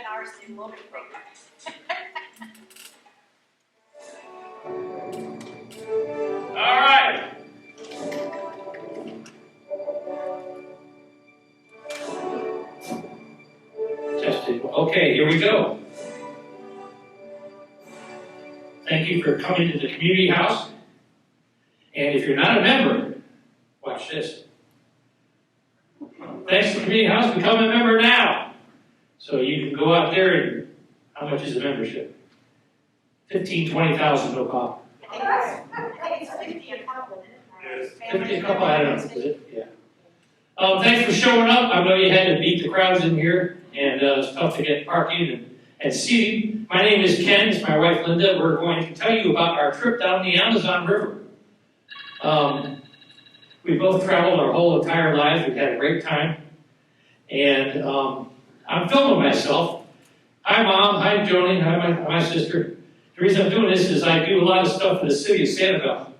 ours is a little bit bigger. All right. Testing. Okay, here we go. Thank you for coming to the community house. And if you're not a member, watch this. Thanks to the community house, become a member now. So you can go out there and, how much is the membership? 15, 20,000, no problem. I think it's 50 a couple, isn't it? 50 a couple, I don't know, is it? Yeah. Thanks for showing up. I know you had to beat the crowds in here, and it's tough to get parking and seating. My name is Ken, it's my wife Linda. We're going to tell you about our trip down the Amazon River. We both traveled our whole entire lives. We've had a great time. And I'm filming myself. Hi, Mom. Hi, Joni. Hi, my sister. The reason I'm doing this is I do a lot of stuff for the city of Sanibel.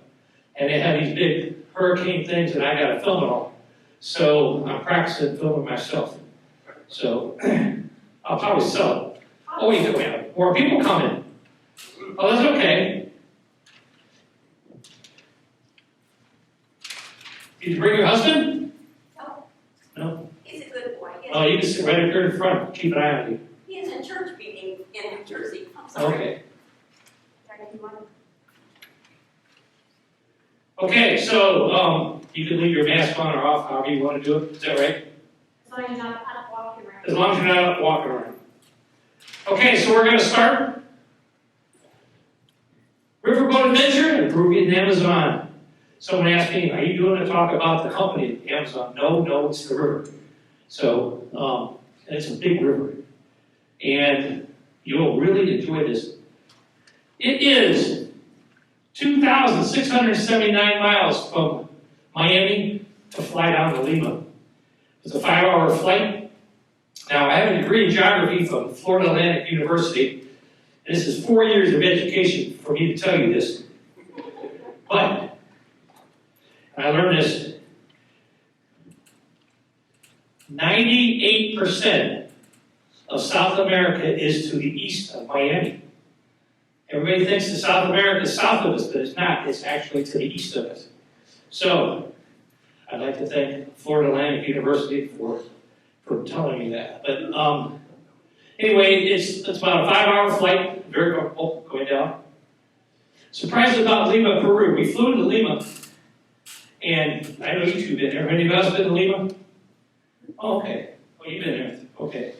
And they have these big hurricane things, and I got to film it all. So I'm practicing filming myself. So I'll probably sell it. Oh, wait, we have more people coming. Oh, that's okay. Did you bring your husband? No. No? He's a good boy. Oh, you can sit right up here in front. Keep an eye on you. He is in church meeting in New Jersey. I'm sorry. Okay. Okay, so you can leave your mask on or off, however you want to do it. Is that right? As long as you're not out walking around. As long as you're not out walking around. Okay, so we're going to start. Riverboat Adventure in Peruvian Amazon. Someone asked me, are you doing a talk about the company, Amazon? No, it's the river. So, it's a big river. And you'll really enjoy this. It is 2,679 miles from Miami to fly down to Lima. It's a 5-hour flight. Now, I have a degree in geography from Florida Atlantic University. And this is 4 years of education for me to tell you this. But I learned this. 98% of South America is to the east of Miami. Everybody thinks that South America is south of us, but it's not. It's actually to the east of us. So, I'd like to thank Florida Atlantic University for telling me that. But anyway, it's about a 5-hour flight, very comfortable, going down. Surprised about Lima, Peru. We flew to Lima, and I know you two been there. Have any of us been to Lima? Oh, okay. Oh, you've been there. Okay.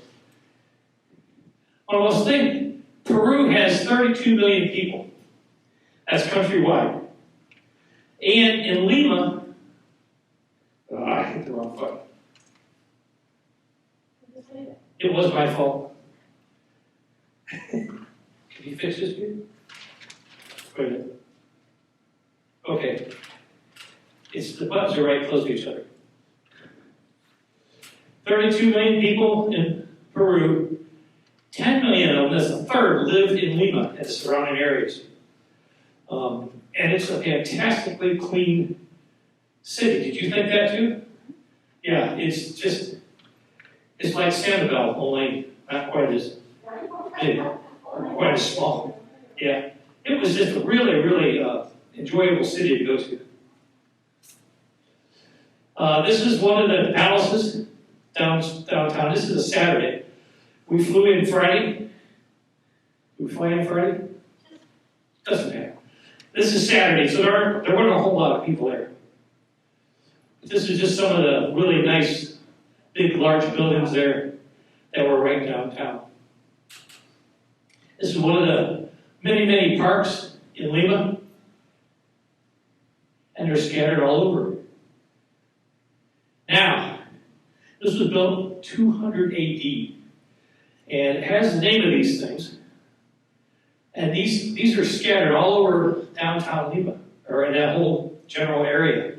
Well, let's think. Peru has 32 million people. That's countrywide. And in Lima, I hit the wrong button. It was my fault. Can you fix this, dude? Wait a minute. Okay. The buttons are right close to each other. 32 million people in Peru. 10 million of them, that's a third, live in Lima and the surrounding areas. And it's a fantastically clean city. Did you think that too? Yeah, it's like Sanibel, only not quite as big, quite as small. Yeah, it was just a really, really enjoyable city to go to. This is one of the palaces downtown. This is a Saturday. We flew in Friday. We fly in Friday? Doesn't matter. This is Saturday, so there weren't a whole lot of people there. But this is just some of the really nice, big, large buildings there that were right downtown. This is one of the many, many parks in Lima, and they're scattered all over. Now, this was built 200 AD. And it has the name of these things. And these are scattered all over downtown Lima, or in that whole general area.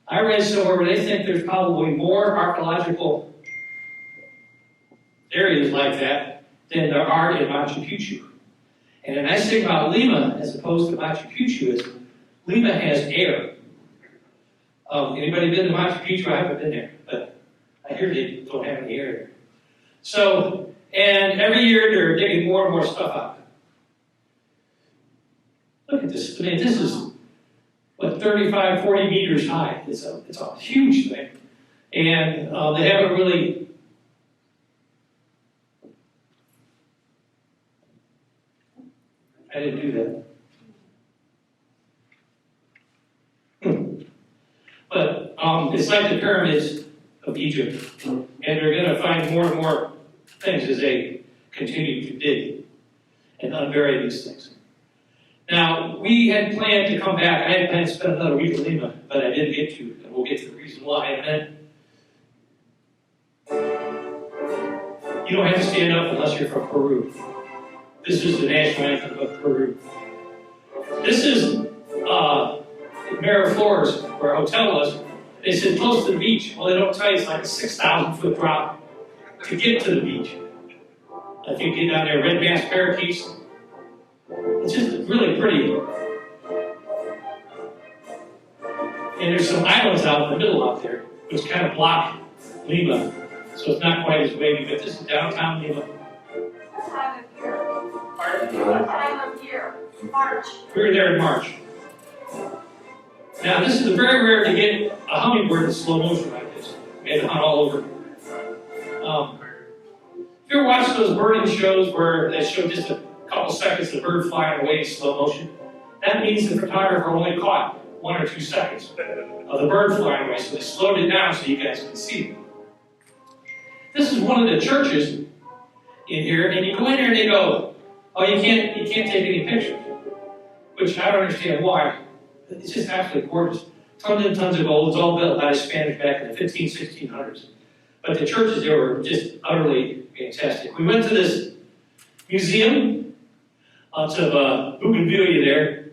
I read somewhere where they think there's probably more archaeological areas like that than there are in Machu Picchu. And the nice thing about Lima, as opposed to Machu Picchu, is Lima has air. Anybody been to Machu Picchu? I haven't been there, but I hear they don't have any air there. So, And every year they're digging more and more stuff out. Look at this. I mean, this is, what, 35, 40 meters high. It's a huge thing. And they haven't really, I didn't do that. But it's like the pyramids of Egypt. And they're going to find more and more things as they continue to dig and unbury these things. Now, we had planned to come back. I had planned to spend another week in Lima, but I didn't get to. And we'll get to the reason why in a minute. You don't have to stand up unless you're from Peru. This is the national anthem of Peru. This is Miraflores, where our hotel was. They said close to the beach. Well, they don't tell you it's like a 6,000-foot drop to get to the beach. If you get down there, red masked parakeets. It's just really pretty. And there's some islands out in the middle out there, which kind of block Lima. So it's not quite as wavy, but this is downtown Lima. What time of year? Pardon? What time of year? March. We were there in March. Now, this is very rare to get a hummingbird in slow motion like this. We had to hunt all over. If you ever watch those birding shows where they show just a couple seconds of the bird flying away in slow motion, that means the photographer only caught 1 or 2 seconds of the bird flying away, so they slowed it down so you guys can see it. This is one of the churches in here, and you go in there and they go, oh, you can't take any pictures, which I don't understand why. It's just absolutely gorgeous. Tons and tons of gold. It's all built by the Spanish back in the 1600s. But the churches there were just utterly fantastic. We went to this museum, lots of bougainvillea there.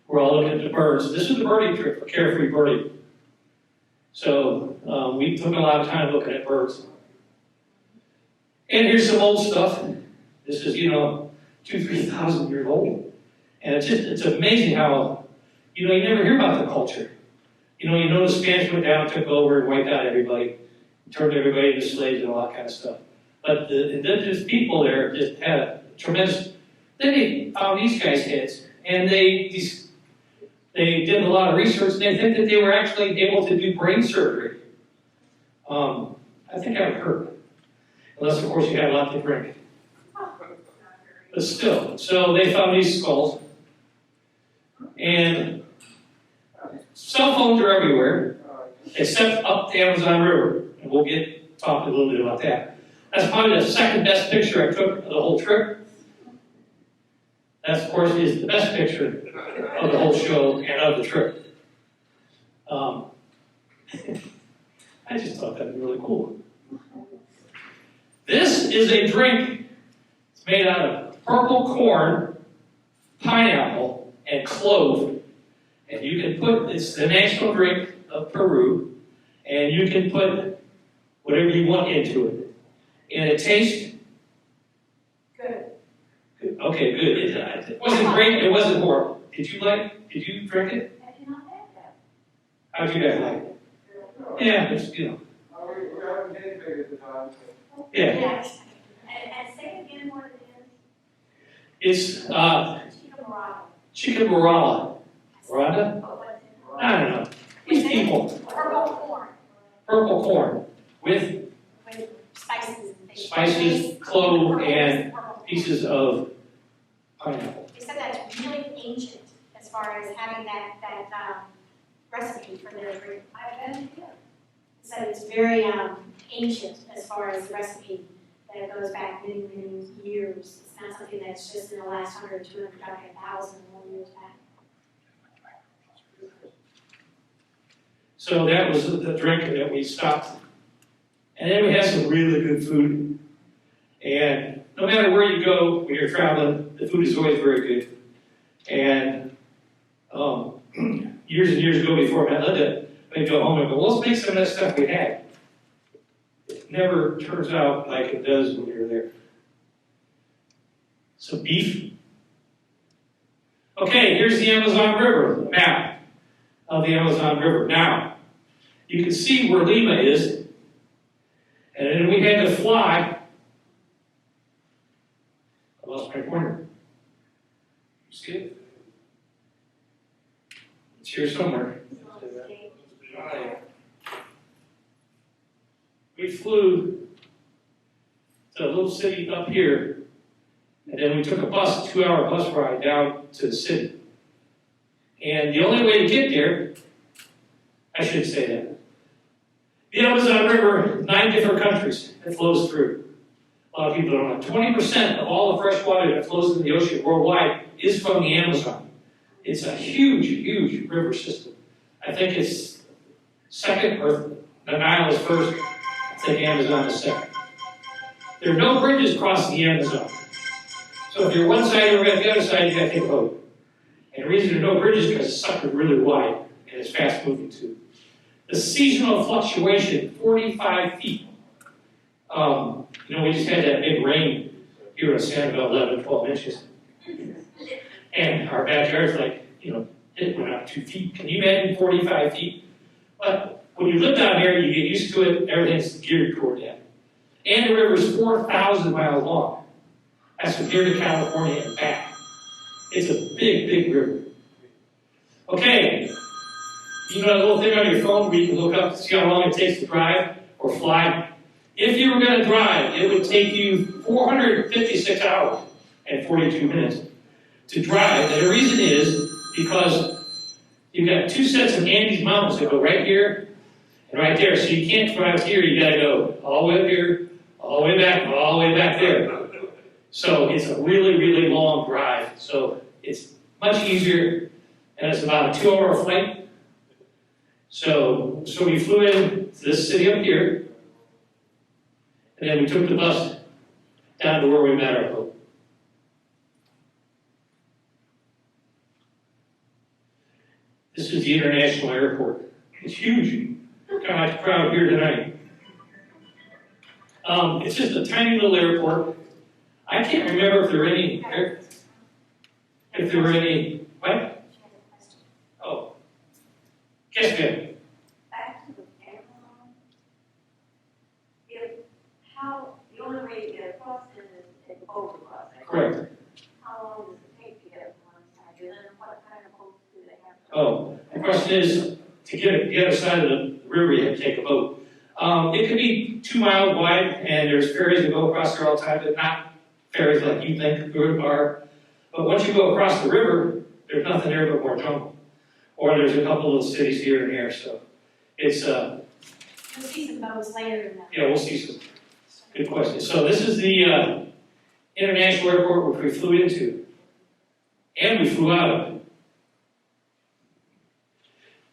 We're all looking at the birds. This was the birding trip for Carefree Birding. So we took a lot of time looking at birds. And here's some old stuff. This is, 2,000-3,000 years old. And it's amazing how, you never hear about the culture. You know the Spanish went down, took over, and wiped out everybody, turned everybody into slaves and all that kind of stuff. But the indigenous people there just had a tremendous. Then they found these guys' heads, and they did a lot of research, and they think that they were actually able to do brain surgery. I think I would hurt, unless of course you had a lot to drink. But still, so they found these skulls, and cell phones are everywhere, except up the Amazon River, and we'll talk a little bit about that. That's probably the second best picture I took of the whole trip. That, of course, is the best picture of the whole show and of the trip. I just thought that was really cool. This is a drink. It's made out of purple corn, pineapple, and clove. And you can it's the national drink of Peru, and you can put whatever you want into it. And it tastes good. Okay, good. It wasn't great, it wasn't horrible. Did you drink it? I did not have that. How'd you guys like it? Yeah, it's, We were having guinea pig at the time. Yeah. Yes. And say again what it It's is. chicken morala. Rhonda? But what's it? I don't know. These people. Purple corn Purple corn with with spices and things. spices, clove, and Purple. pieces of pineapple. They said that's really ancient as far as having that recipe for their drink. I bet it is. Said it's very ancient as far as the recipe, that it goes back many, many years. It's not something that's just in the last 100, 200, 1,000 more years back. So that was the drink that we stopped. And then we had some really good food. And no matter where you go when you're traveling, the food is always very good. And years and years ago before I met Linda, I'd go home and go, well, let's make some of that stuff we had. It never turns out like it does when you're there. So beef. Okay, here's the Amazon River, the map of the Amazon River. Now, you can see where Lima is, and then we had to fly lost my pointer. See it? It's here somewhere. We flew to a little city up here, and then we took a bus, a 2-hour bus ride down to the city. And the only way to get there, I should say that, the Amazon River, 9 different countries it flows through. A lot of people don't know. 20% of all the fresh water that flows into the ocean worldwide is from the Amazon. It's a huge, huge river system. I think it's second, or the Nile is first. I think Amazon is second. There are no bridges crossing the Amazon. So if you're one side or the other side, you got to take a boat. And the reason there are no bridges is because it's sucked really wide and it's fast moving too. The seasonal fluctuation, 45 feet. We just had that big rain here in Sanibel, 11, 12 inches. And our backyard's like, it went up 2 feet. Can you imagine 45 feet? But when you live down here, you get used to it. Everything's geared toward that. And the river's 4,000 miles long. That's from here to California and back. It's a big, big river. Okay. You know that little thing on your phone where you can look up to see how long it takes to drive or fly? If you were going to drive, it would take you 456 hours and 42 minutes to drive. And the reason is because you've got 2 sets of Andes Mountains that go right here and right there. So you can't drive here, you got to go all the way up here, all the way back, and all the way back there. So it's a really, really long drive. So it's much easier, and it's about a 2-hour flight. So we flew in to this city up here, and then we took the bus down to where we met our boat. This is the international airport. It's huge. Kind of like the crowd here tonight. It's just a tiny little airport. I can't remember if there were any. What? Oh. Yes, ma'am. Back to the Amazon. The only way to get across it is to take a boat across it. Correct. How long does it take to get from one side? And then what kind of boats do they have? Oh, the question is, to get to the other side of the river, you have to take a boat. It could be 2 miles wide, and there's ferries that go across there all the time, but not ferries like you think are. But once you go across the river, there's nothing there but more jungle. Or there's a couple little cities here and there, so it's We'll see some boats later in that. yeah, we'll see some. Good question. So this is the international airport which we flew into, and we flew out of.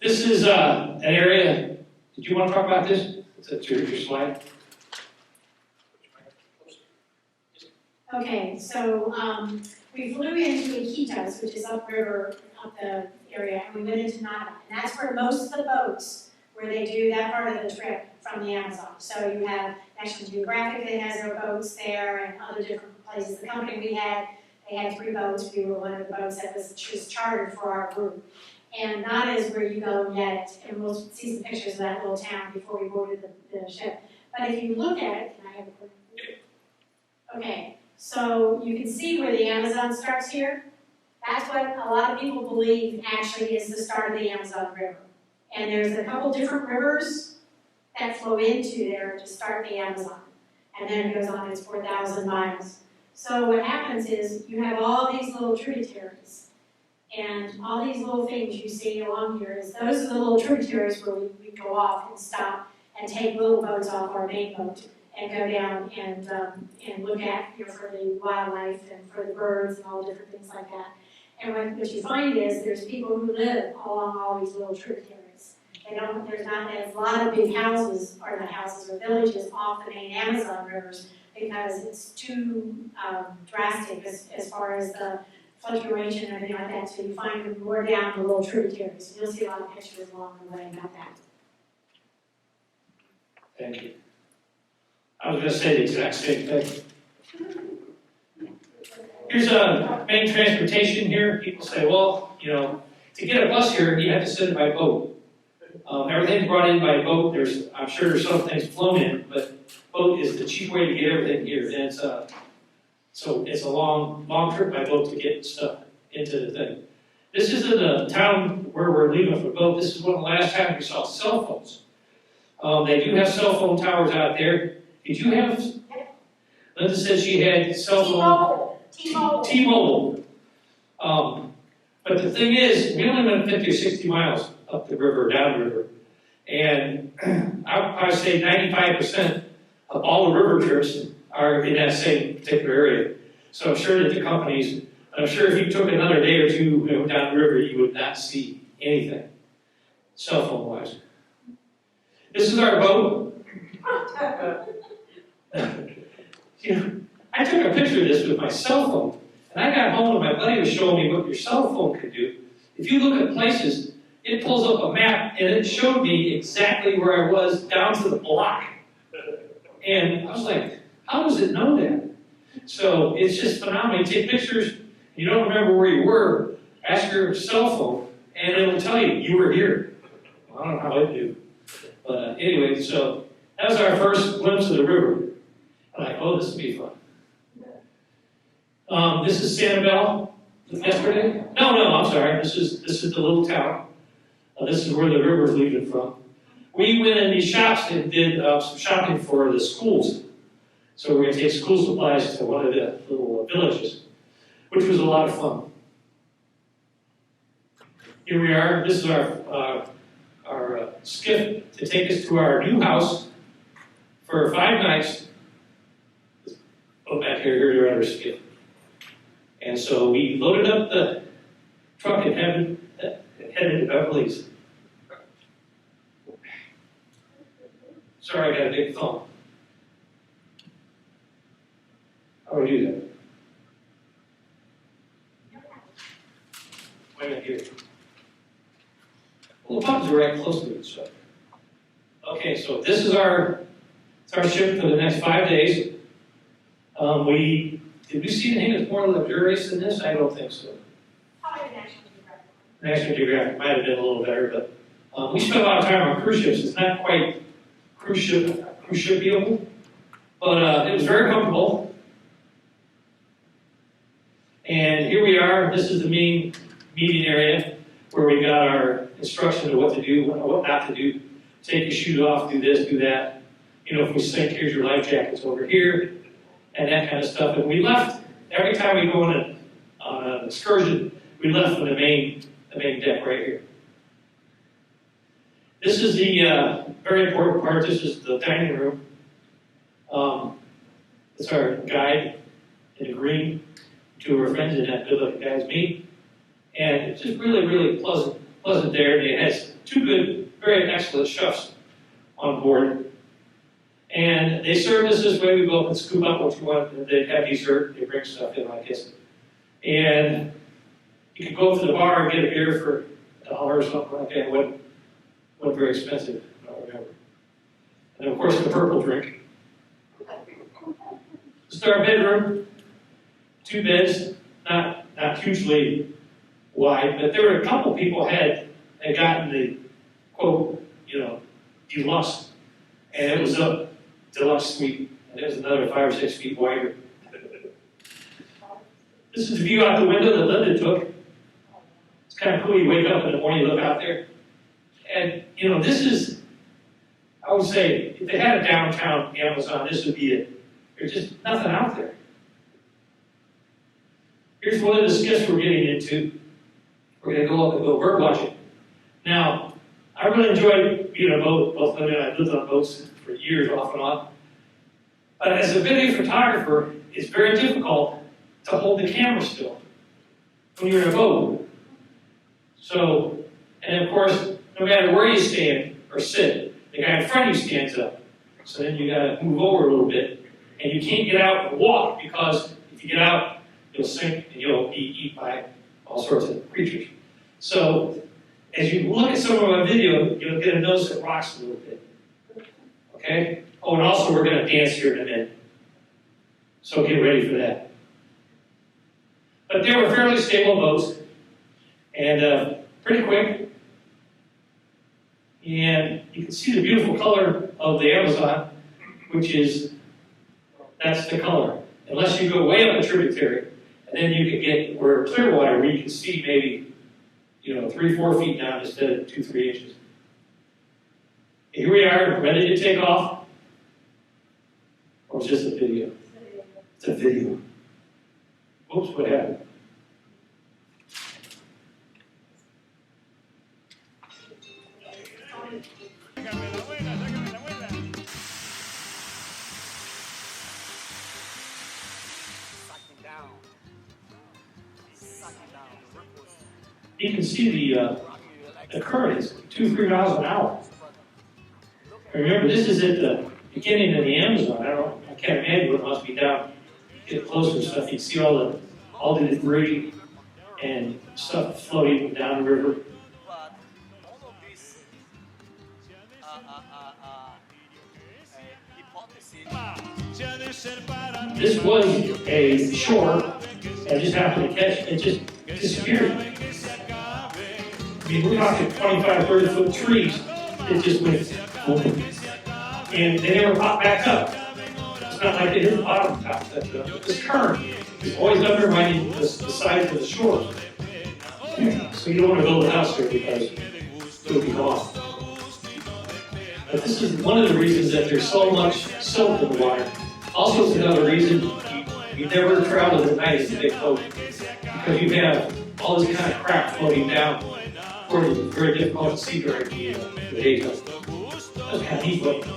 This is an area. Did you want to talk about this? That's your slide. Okay, so we flew into Iquitos, which is upriver, up the area, and we went into Nada. And that's where most of the boats, where they do that part of the trip from the Amazon. So you have National Geographic that has their boats there and other different places. The company we had, they had 3 boats. We were one of the boats that was chartered for our group. And Nada is where you go and get it. And we'll see some pictures of that little town before we boarded the ship. But if you look at it, can I have a quick? Okay. So you can see where the Amazon starts here. That's what a lot of people believe actually is the start of the Amazon River. And there's a couple different rivers that flow into there to start the Amazon. And then it goes on, it's 4,000 miles. So what happens is you have all these little tributaries. And all these little things you see along here is those are the little tributaries where we go off and stop and take little boats off our main boat and go down and look at, for the wildlife and for the birds and all different things like that. And what you find is there's people who live along all these little tributaries. There's not a lot of big houses or villages off the main Amazon rivers because it's too drastic as far as the fluctuation and everything like that. So you find them more down the little tributaries. You'll see a lot of pictures along the way about that. Thank you. I was going to say the exact same thing. Here's a main transportation here. People say, well, to get a bus here, you have to send it by boat. Everything's brought in by boat. I'm sure there's some things flown in, but boat is the cheap way to get everything here. And So it's a long trip by boat to get stuff into the thing. This isn't a town where we're leaving for boat. This is one of the last times we saw cell phones. They do have cell phone towers out there. Did you have? Linda said she had cell phone. T-Mobile. T-Mobile. But the thing is, we only went 50 or 60 miles up the river, down the river. And I would probably say 95% of all the river trips are in that same particular area. So I'm sure that the companies, I'm sure if you took another day or two down the river, you would not see anything, cell phone wise. This is our boat. You know, I took a picture of this with my cell phone, and I got home and my buddy was showing me what your cell phone could do. If you look at places, it pulls up a map and it showed me exactly where I was down to the block. And I was like, how does it know that? So it's just phenomenal. You take pictures, you don't remember where you were, ask your cell phone, and it'll tell you you were here. Well, I don't know how it knew. But anyway, so that was our first glimpse of the river. I'm like, oh, this will be fun. This is Sanibel. Yesterday? No, I'm sorry. This is the little town. This is where the river's leaving from. We went in these shops and did some shopping for the schools. So we're going to take school supplies to one of the little villages, which was a lot of fun. Here we are. This is our skiff to take us to our new house for 5 nights. Go back here, here's our skiff. And so we loaded up the truck and headed to Beverly's. Sorry, I got a big phone. How do I do that? Wait a minute here. Well, the buttons are right close to each other. Okay, so this is our ship for the next 5 days. Did we see anything that's more luxurious than this? I don't think so. Probably National Geographic. National Geographic might have been a little better, but we spent a lot of time on cruise ships. It's not quite cruise ship-able, but it was very comfortable. And here we are. This is the main meeting area where we got our instruction of what to do, what not to do. Take your shoes off, do this, do that. You know, if we sink, here's your life jackets over here, and that kind of stuff. And we left, every time we go on an excursion, we left from the main deck right here. This is the very important part. This is the dining room. It's our guide in the green. 2 of our friends in that good looking guy is me. And it's just really, really pleasant there. And it has 2 good, very excellent chefs on board. And they serve us this way. We go up and scoop up what you want. And they have dessert. They bring stuff in like this. And you can go to the bar and get a beer for $1 or something like that. It wasn't very expensive, I don't remember. And of course, the purple drink. This is our bedroom. 2 beds, not hugely wide, but there were a couple people had gotten the quote, deluxe, and it was a deluxe suite, and it was another 5 or 6 feet wider. This is the view out the window that Linda took. It's kind of cool. You wake up in the morning, you look out there, and this is, I would say, if they had a downtown Amazon, this would be it. There's just nothing out there. Here's one of the skiffs we're getting into. We're going to go up and go bird watching. Now, I really enjoyed being on a boat. Both Linda and I lived on boats for years, off and on. But as a video photographer, it's very difficult to hold the camera still when you're in a boat. So, and of course, no matter where you stand or sit, the guy in front of you stands up. So then you got to move over a little bit. And you can't get out and walk because if you get out, you'll sink and you'll be eaten by all sorts of creatures. So, as you look at some of my video, you'll get a nose that rocks a little bit. Okay? Oh, and also we're going to dance here in a minute. So get ready for that. But they were fairly stable boats and pretty quick. And you can see the beautiful color of the Amazon, which is, that's the color. unless you go way up a tributary, and then you can get where clear water, where you can see maybe, 3, 4 feet down instead of 2, 3 inches. Here we are, ready to take off. Or is this a video? It's a video. Oops, what happened? You can see the current is 2-3 miles an hour. Remember, this is at the beginning of the Amazon. I can't imagine what it must be down. Get closer and stuff, you see all the debris and stuff floating down the river. But all of this hypothesis. This was a shore. I just happened to catch it. It just disappeared. I mean, we're talking 25, 30 foot trees. It just went boom. And they never popped back up. It's not like they hit the bottom top. This current is always undermining the sides of the shore. So you don't want to build a house here because it'll be gone. But this is one of the reasons that there's so much silt in the water. Also, it's another reason you never travel at night in a big boat because you have all this kind of crap floating down where it's very difficult to see during the daytime. That's kind of neat looking.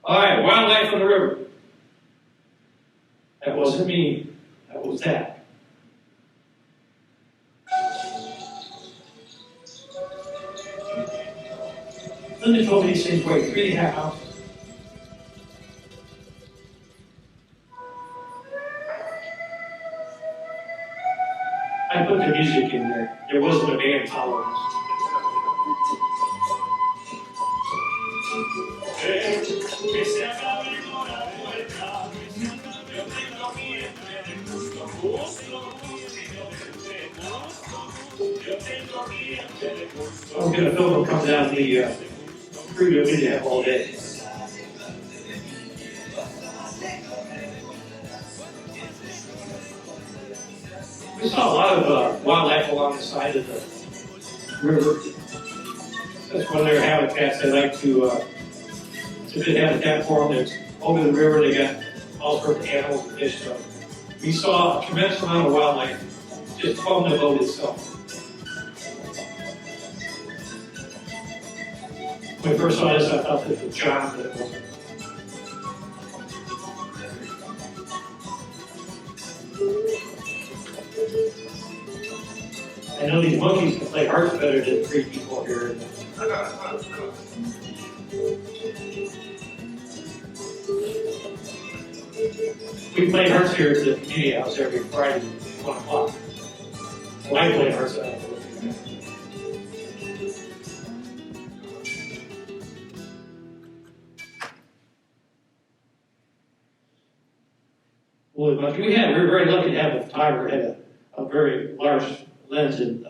All right, wildlife on the river. That wasn't me. That was that. Linda told me these things weigh 3.5 ounces. I put the music in there. There wasn't a band following us. I was going to film what comes down the crew that we didn't have all day. We saw a lot of wildlife along the side of the river. That's one of their habitats. They like to, it's a good habitat for them. It's over the river. They got all sorts of animals and fish. So we saw a tremendous amount of wildlife just from the boat itself. When I first saw this, I thought this was John, but it wasn't. I know these monkeys can play hearts better than 3 people here. We play hearts here at the community house every Friday at 1 o'clock. Well, I play hearts out of we were very lucky to have a photographer who had a very large lens, and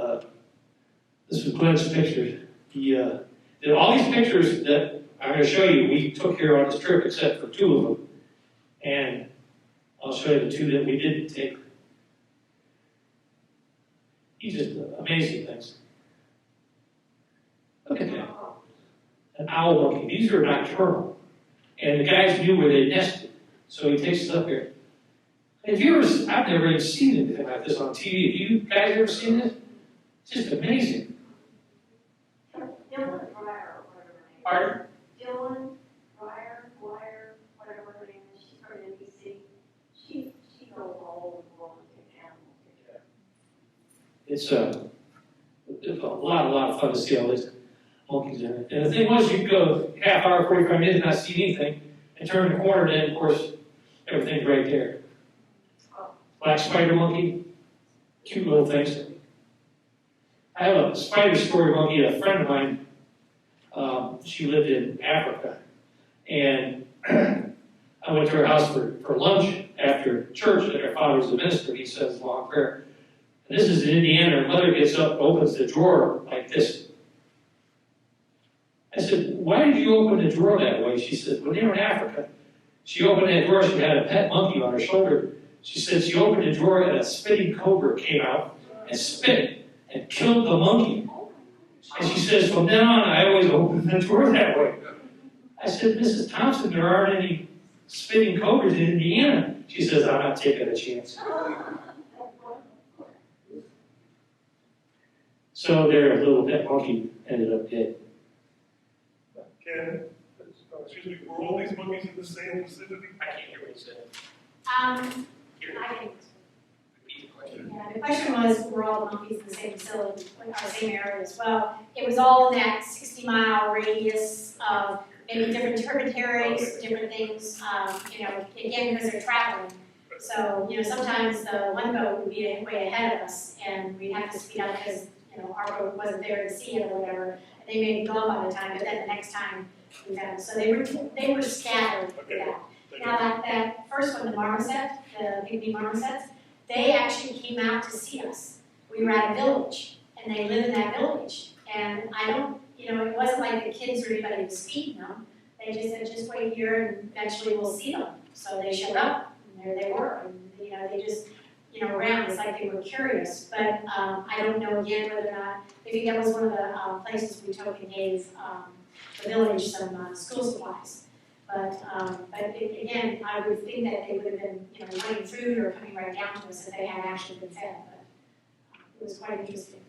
this was Glenn's pictures. He did all these pictures that I'm going to show you we took here on this trip, except for 2 of them. And I'll show you the 2 that we didn't take. These are amazing things. Look at that. An owl monkey. These are nocturnal. And the guys knew where they nested. So he takes us up here. Have you ever, I've never even seen anything like this on TV. Have you guys ever seen this? It's just amazing. Dylan Breyer, whatever her name is. Pardon? Dylan Breyer, whatever her name is, she's from NBC. She knows all the world of animals. It's a lot of fun to see all these monkeys in it. And the thing was, you'd go half hour, 45 minutes, and not see anything, and turn the corner, and then, of course, everything's right there. Black spider monkey, cute little things. I have a spider story monkey, a friend of mine, she lived in Africa, and I went to her house for lunch after church, and her father was the minister, he says a long prayer. And this is in Indiana, her mother gets up, opens the drawer like this. I said, why did you open the drawer that way? She said, when they were in Africa, She opened that drawer, she had a pet monkey on her shoulder. She said she opened the drawer and a spitting cobra came out and spit and killed the monkey. And she says, from then on, I always open the drawer that way. I said, Mrs. Thompson, there aren't any spitting cobras in Indiana. She says, I'm not taking a chance. So their little pet monkey ended up dead. Ken, excuse me, were all these monkeys in the same vicinity? I can't hear what you said. I can. Yeah, the question was, were all the monkeys in the same facility, same area as well? It was all in that 60-mile radius of maybe different tributaries, different things, again, because they're traveling. So, sometimes the one boat would be way ahead of us, and we'd have to speed up because, our boat wasn't there to see it or whatever. They may be gone by the time, but then the next time we found them. So they were scattered for that. Now, that first one, the marmoset, the pygmy marmosets, they actually came out to see us. We were at a village, and they live in that village. And it wasn't like the kids or anybody was feeding them. They just said, just wait here, and eventually we'll see them. So they showed up, and there they were. And, they just, around. It's like they were curious. But I don't know, again, whether or not, I think that was one of the places we took and gave the village some school supplies. But again, I would think that they would have been, running food or coming right down to us if they had actually been fed. But it was quite interesting.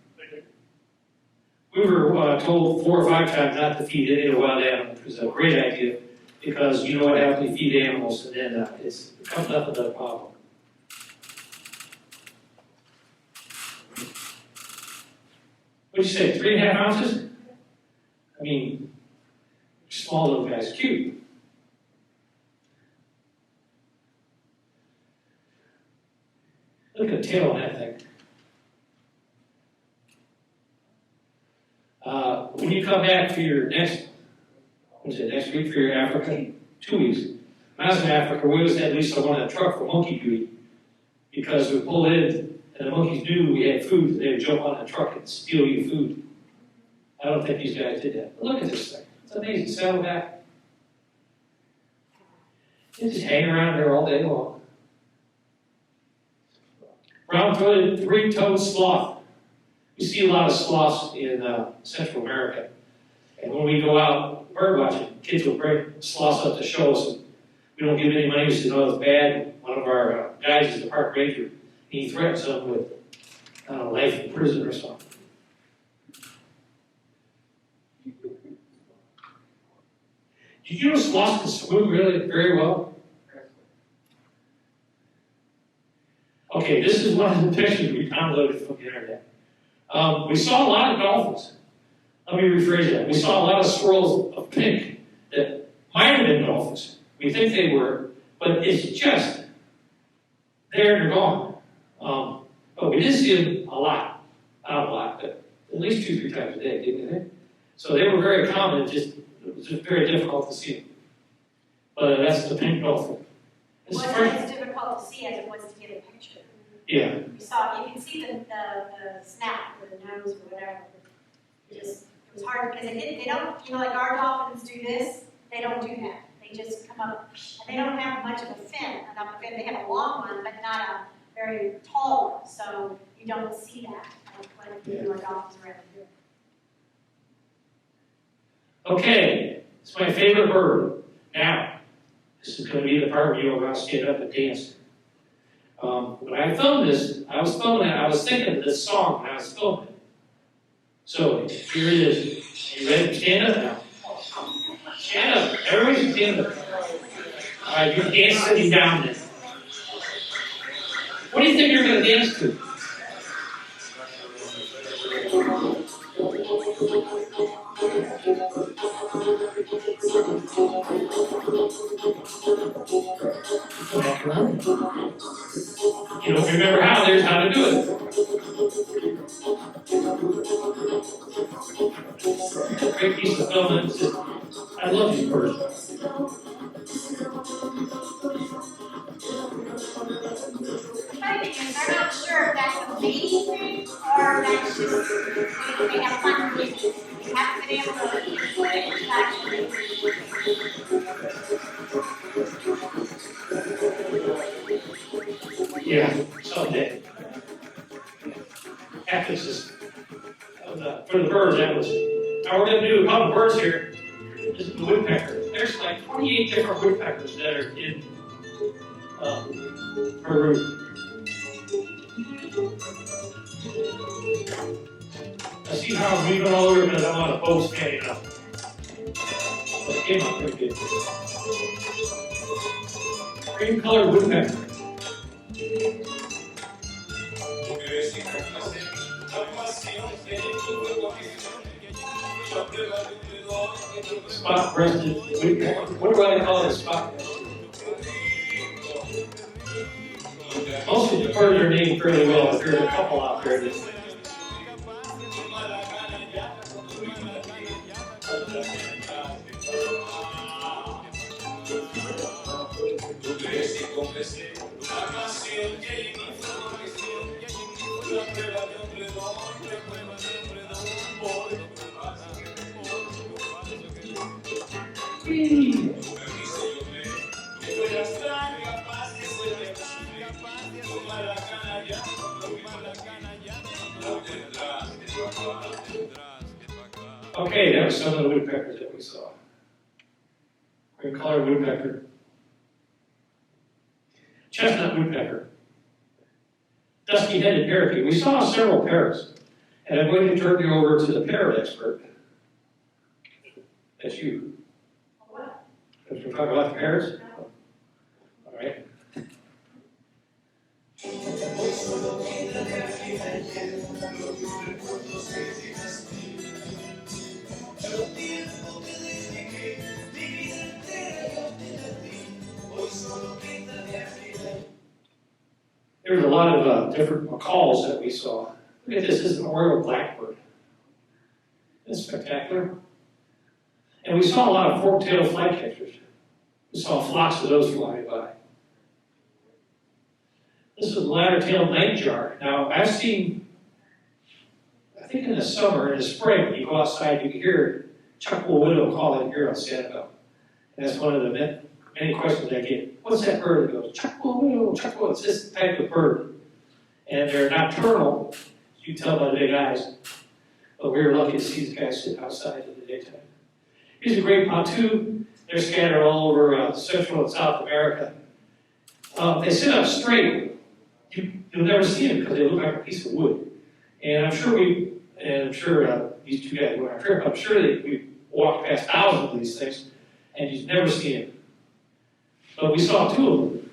We were told 4 or 5 times not to feed any of the wild animals, which was a great idea, because you know what happens when you feed animals, and then it comes up with a problem. What'd you say, 3.5 ounces? I mean, small little guy's cute. Look at the tail on that thing. When you come back for your next week for your Africa? 2 weeks. When I was in Africa, we always had Lisa on a truck for monkey duty, because we pulled in and the monkeys knew we had food, they would jump on the truck and steal your food. I don't think these guys did that. But look at this thing. It's amazing. Saddleback. They just hang around here all day long. Brown-throated, 3-toed sloth. We see a lot of sloths in Central America. And when we go out bird watching, kids will bring sloths up to show us. And we don't give any money. We say, no, it's bad. One of our guys is the park ranger. He threatens them with life in prison or something. Did you know sloths can swim really very well? Okay, this is one of the pictures we downloaded from the internet. We saw a lot of dolphins. Let me rephrase that. We saw a lot of swirls of pink that might have been dolphins. We think they were, but it's just there and they're gone. But we did see them a lot. Not a lot, but at least 2-3 times a day, didn't they? So they were very common. It was just very difficult to see them. But that's the pink dolphin. It wasn't as difficult to see as it was to get a picture. Yeah. You can see the snap or the nose or whatever. It was hard because they don't, like our dolphins do this, they don't do that. They just come up, and they don't have much of a fin. They have a long one, but not a very tall one. So you don't see that when our dolphins are out here. Okay, it's my favorite bird. Now, this is going to be the part where you're going to stand up and dance. When I filmed this, I was thinking of this song when I was filming it. So, here it is. Are you ready to stand up now? Stand up. Everybody stand up. All right, you're dancing down there. What do you think you're going to dance to? You don't remember how, there's how to do it. Great piece of film, and it's just, I love you first. They're not sure if that's a main thing or that's just they have fun with it. They haven't been able to actually. Yeah, someday. Emphasis for the birds, that was. Now we're gonna do a couple birds here. This is the woodpecker. There's like 28 different woodpeckers that are in Peru. I see how I'm moving all over because I'm on a boat standing up. But it came out pretty good. Green colored woodpecker. Spot breasted woodpecker. What do I call it? Spot breasted. Most of the birds are named fairly well. There's a couple out there that. Okay, that was some of the woodpeckers that we saw. Green colored woodpecker. Chestnut woodpecker. Dusky-headed parakeet. We saw several parrots. And I'm going to turn you over to the parrot expert. That's you. What? Because we're talking about the parrots? All right. There's a lot of different macaws that we saw. Look at this is an Oriole blackbird. It's spectacular. And we saw a lot of fork-tailed flycatchers. We saw flocks of those flying by. This is a ladder-tailed nightjar. Now, I've seen, I think in the summer, in the spring, you go outside, you can hear chuckle widow calling here on Sanibel. And that's one of the many questions I get. What's that bird? It goes, chuckle widow, chuckle. It's this type of bird. And they're nocturnal, you can tell by the big eyes. But we were lucky to see these guys sit outside in the daytime. Here's a great pontoon. They're scattered all over Central and South America. They sit up straight. You'll never see them because they look like a piece of wood. And I'm sure these two guys went on a trip. I'm sure that we walked past thousands of these things, and you've never seen them. But we saw two of them.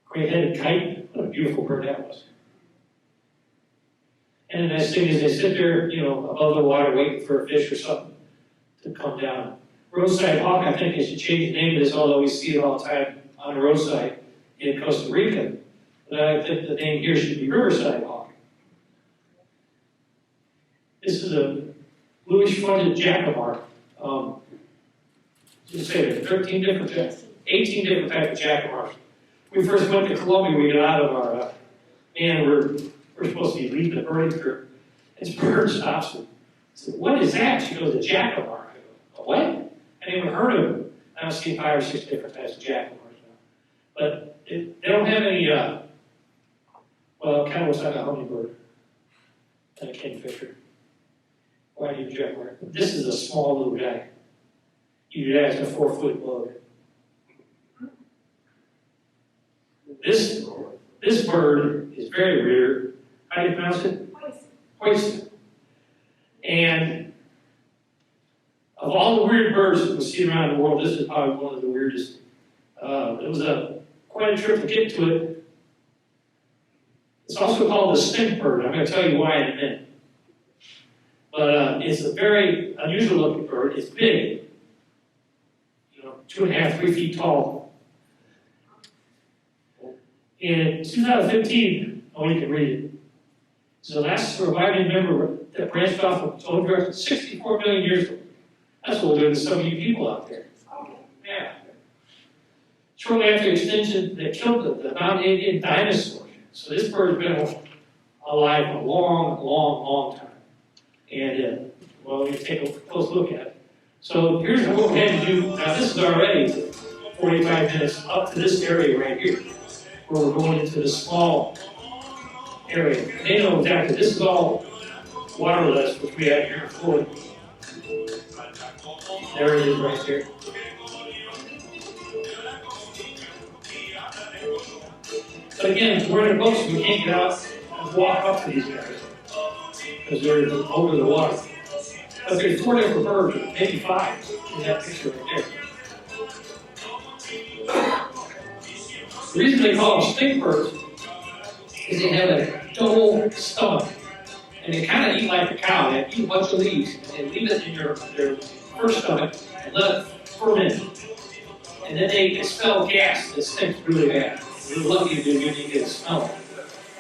Gray-headed kite. What a beautiful bird that was. And the nice thing is they sit there, above the water waiting for a fish or something to come down. Roadside hawk, I think they should change the name of this, although we see it all the time on the roadside in Costa Rica. But I think the name here should be riverside hawk. This is a bluish-fronted jacamar. Say there's 18 different types of jacamars. We first went to Colombia, we got out of our we're supposed to be leaving the birding trip. This bird stops and said, "What is that?" She goes, "A jacamar." I go, "A what?" I never heard of them. I've seen 5 or 6 different types of jacamars now. But they don't have any, kind of looks like a hummingbird and a kingfisher. Why do you jacamar? This is a small little guy. You guys have a 4-foot bug. This bird is very rare. How do you pronounce it? Hoist. And of all the weird birds that we see around the world, this is probably one of the weirdest. It was quite a trip to get to it. It's also called the stink bird. I'm going to tell you why in a minute. But it's a very unusual looking bird. It's big. 2.5, 3 feet tall. In 2015, you can read it. It's the last surviving member that branched off of its own direction 64 million years ago. That's what we're doing to some of you people out there. Yeah. Shortly after extinction, they killed the non-Indian dinosaurs. So this bird's been alive a long, long, long time. And, when you take a close look at it, So here's what we had to do. Now this is already 45 minutes up to this area right here, where we're going into the small area. They know exactly, this is all waterless, which we have here in Florida. There it is right there. But again, we're in a boat, so we can't get out and walk up to these guys because they're over the water. But there's 4 different birds, maybe 5 in that picture right there. The reason they call them stink birds is they have a double stomach. And they kind of eat like a cow. They eat a bunch of leaves. And they leave it in their first stomach and let it ferment. And then they expel gas that stinks really bad. You're lucky if you didn't get a smell.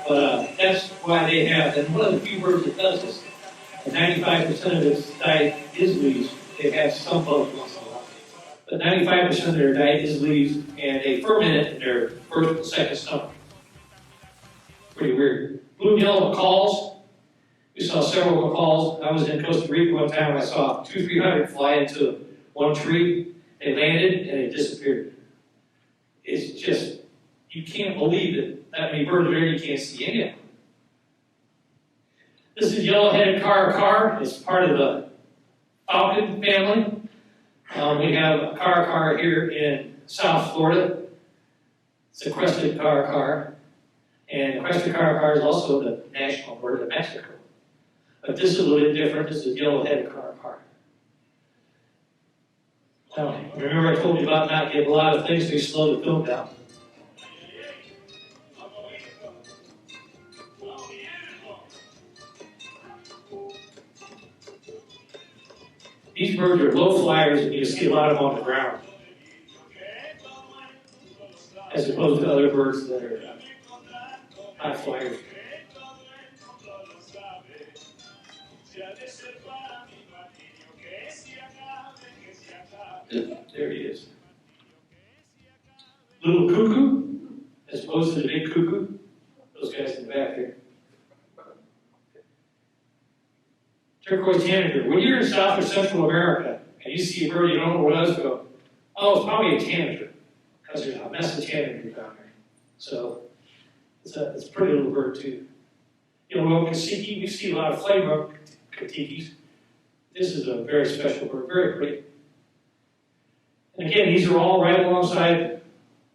But that's why they have, and one of the few birds that does this, and 95% of its diet is leaves. They have some bugs once in a while. But 95% of their diet is leaves, and they ferment it in their first and second stomach. Pretty weird. Blue and yellow macaws. We saw several macaws. I was in Costa Rica one time, I saw 200-300 fly into one tree. They landed, and it disappeared. It's just, you can't believe it. That many birds are there, you can't see any of them. This is yellow-headed car. It's part of the falcon family. We have a car here in South Florida. It's a crested car. And the crested car is also the national bird of Mexico. But this is a little bit different. This is yellow-headed car. Now, remember I told you about not getting a lot of things, so you slow the film down. These birds are low flyers, and you see a lot of them on the ground, as opposed to other birds that are high flyers. There he is. Little cuckoo, as opposed to the big cuckoo. Those guys in the back here. Turquoise tanager. When you're in South or Central America and you see a bird you don't know what it is, go, oh, it's probably a tanager, because there's a mess of tanagers down there. So it's a pretty little bird too. You know, Kasiki, we see a lot of flame katikis. This is a very special bird, very pretty. And again, these are all right alongside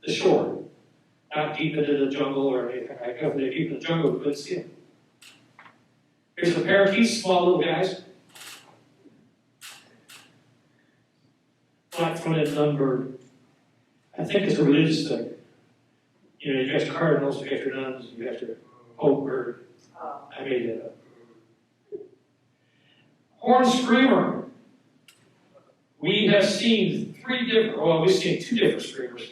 the shore, not deep into the jungle or anything. I go if they're deep in the jungle, we couldn't see them. Here's the parakeets, small little guys. Black-footed nunbird. I think it's a religious thing. You know, you got your cardinals, you got your nuns, you got your pope bird. I made that up. Horned screamer. We have seen we've seen 2 different screamers.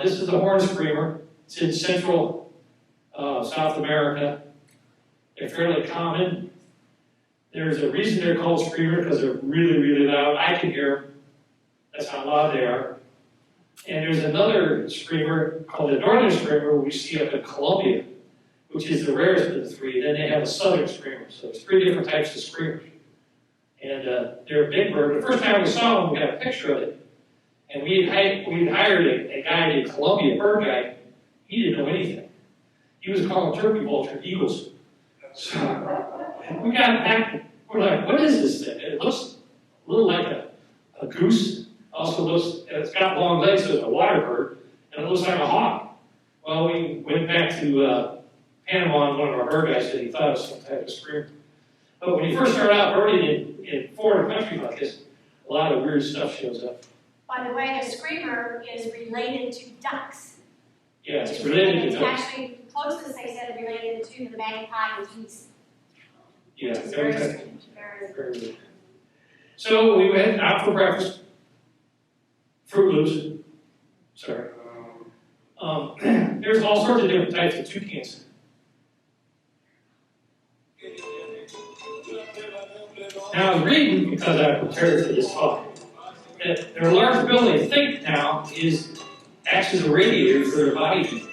This is the horned screamer. It's in central South America. They're fairly common. There's a reason they're called screamer, because they're really, really loud. I can hear them. That's how loud they are. And there's another screamer called the northern screamer we see up in Colombia, which is the rarest of the 3. Then they have a southern screamer. So there's 3 different types of screamers. And they're a big bird. The first time we saw them, we got a picture of it. And we hired a guy named Columbia bird guy. He didn't know anything. He was calling turkey vulture eagles. So we got back. We're like, what is this thing? It looks a little like a goose. Also looks, it's got long legs, so it's a water bird. And it looks like a hawk. Well, we went back to Panama, and one of our bird guys said he thought it was some type of screamer. But when you first start out birding in foreign countries like this, a lot of weird stuff shows up. By the way, the screamer is related to ducks. Yeah, it's related to ducks. It's actually closest, they said, related to the magpie and geese. Yeah, It's very very strange. very weird. So we went out for breakfast. Fruit Loops. Sorry. There's all sorts of different types of toucans. Now I was reading, because I prepared for this talk, that their large bill, they think now, acts as a radiator for their body heat.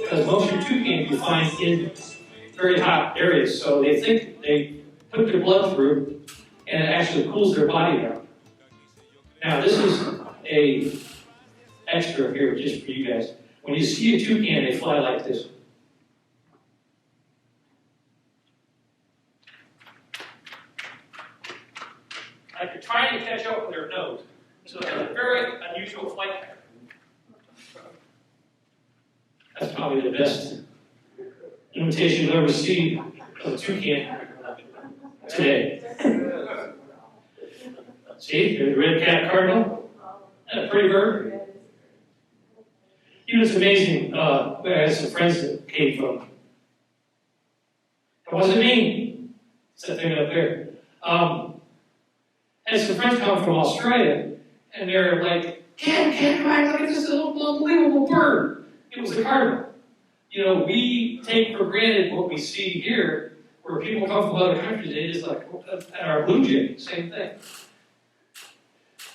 Because most of your toucans you find in very hot areas, so they think they put their blood through and it actually cools their body down. Now, this is a extra here just for you guys. When you see a toucan, they fly like this. Like they're trying to catch up with their nose. So it's a very unusual flight pattern. That's probably the best imitation you'll ever see of a toucan today. See, there's a red-capped cardinal. And a pretty bird. You know, it's amazing. I had some friends that came from. It wasn't me. It's that thing up there. Had some friends come from Australia, and they're like, "Ken, look at this little unbelievable bird." It was the cardinal. You know, we take for granted what we see here, where people come from other countries. They just like, and our blue jay, same thing.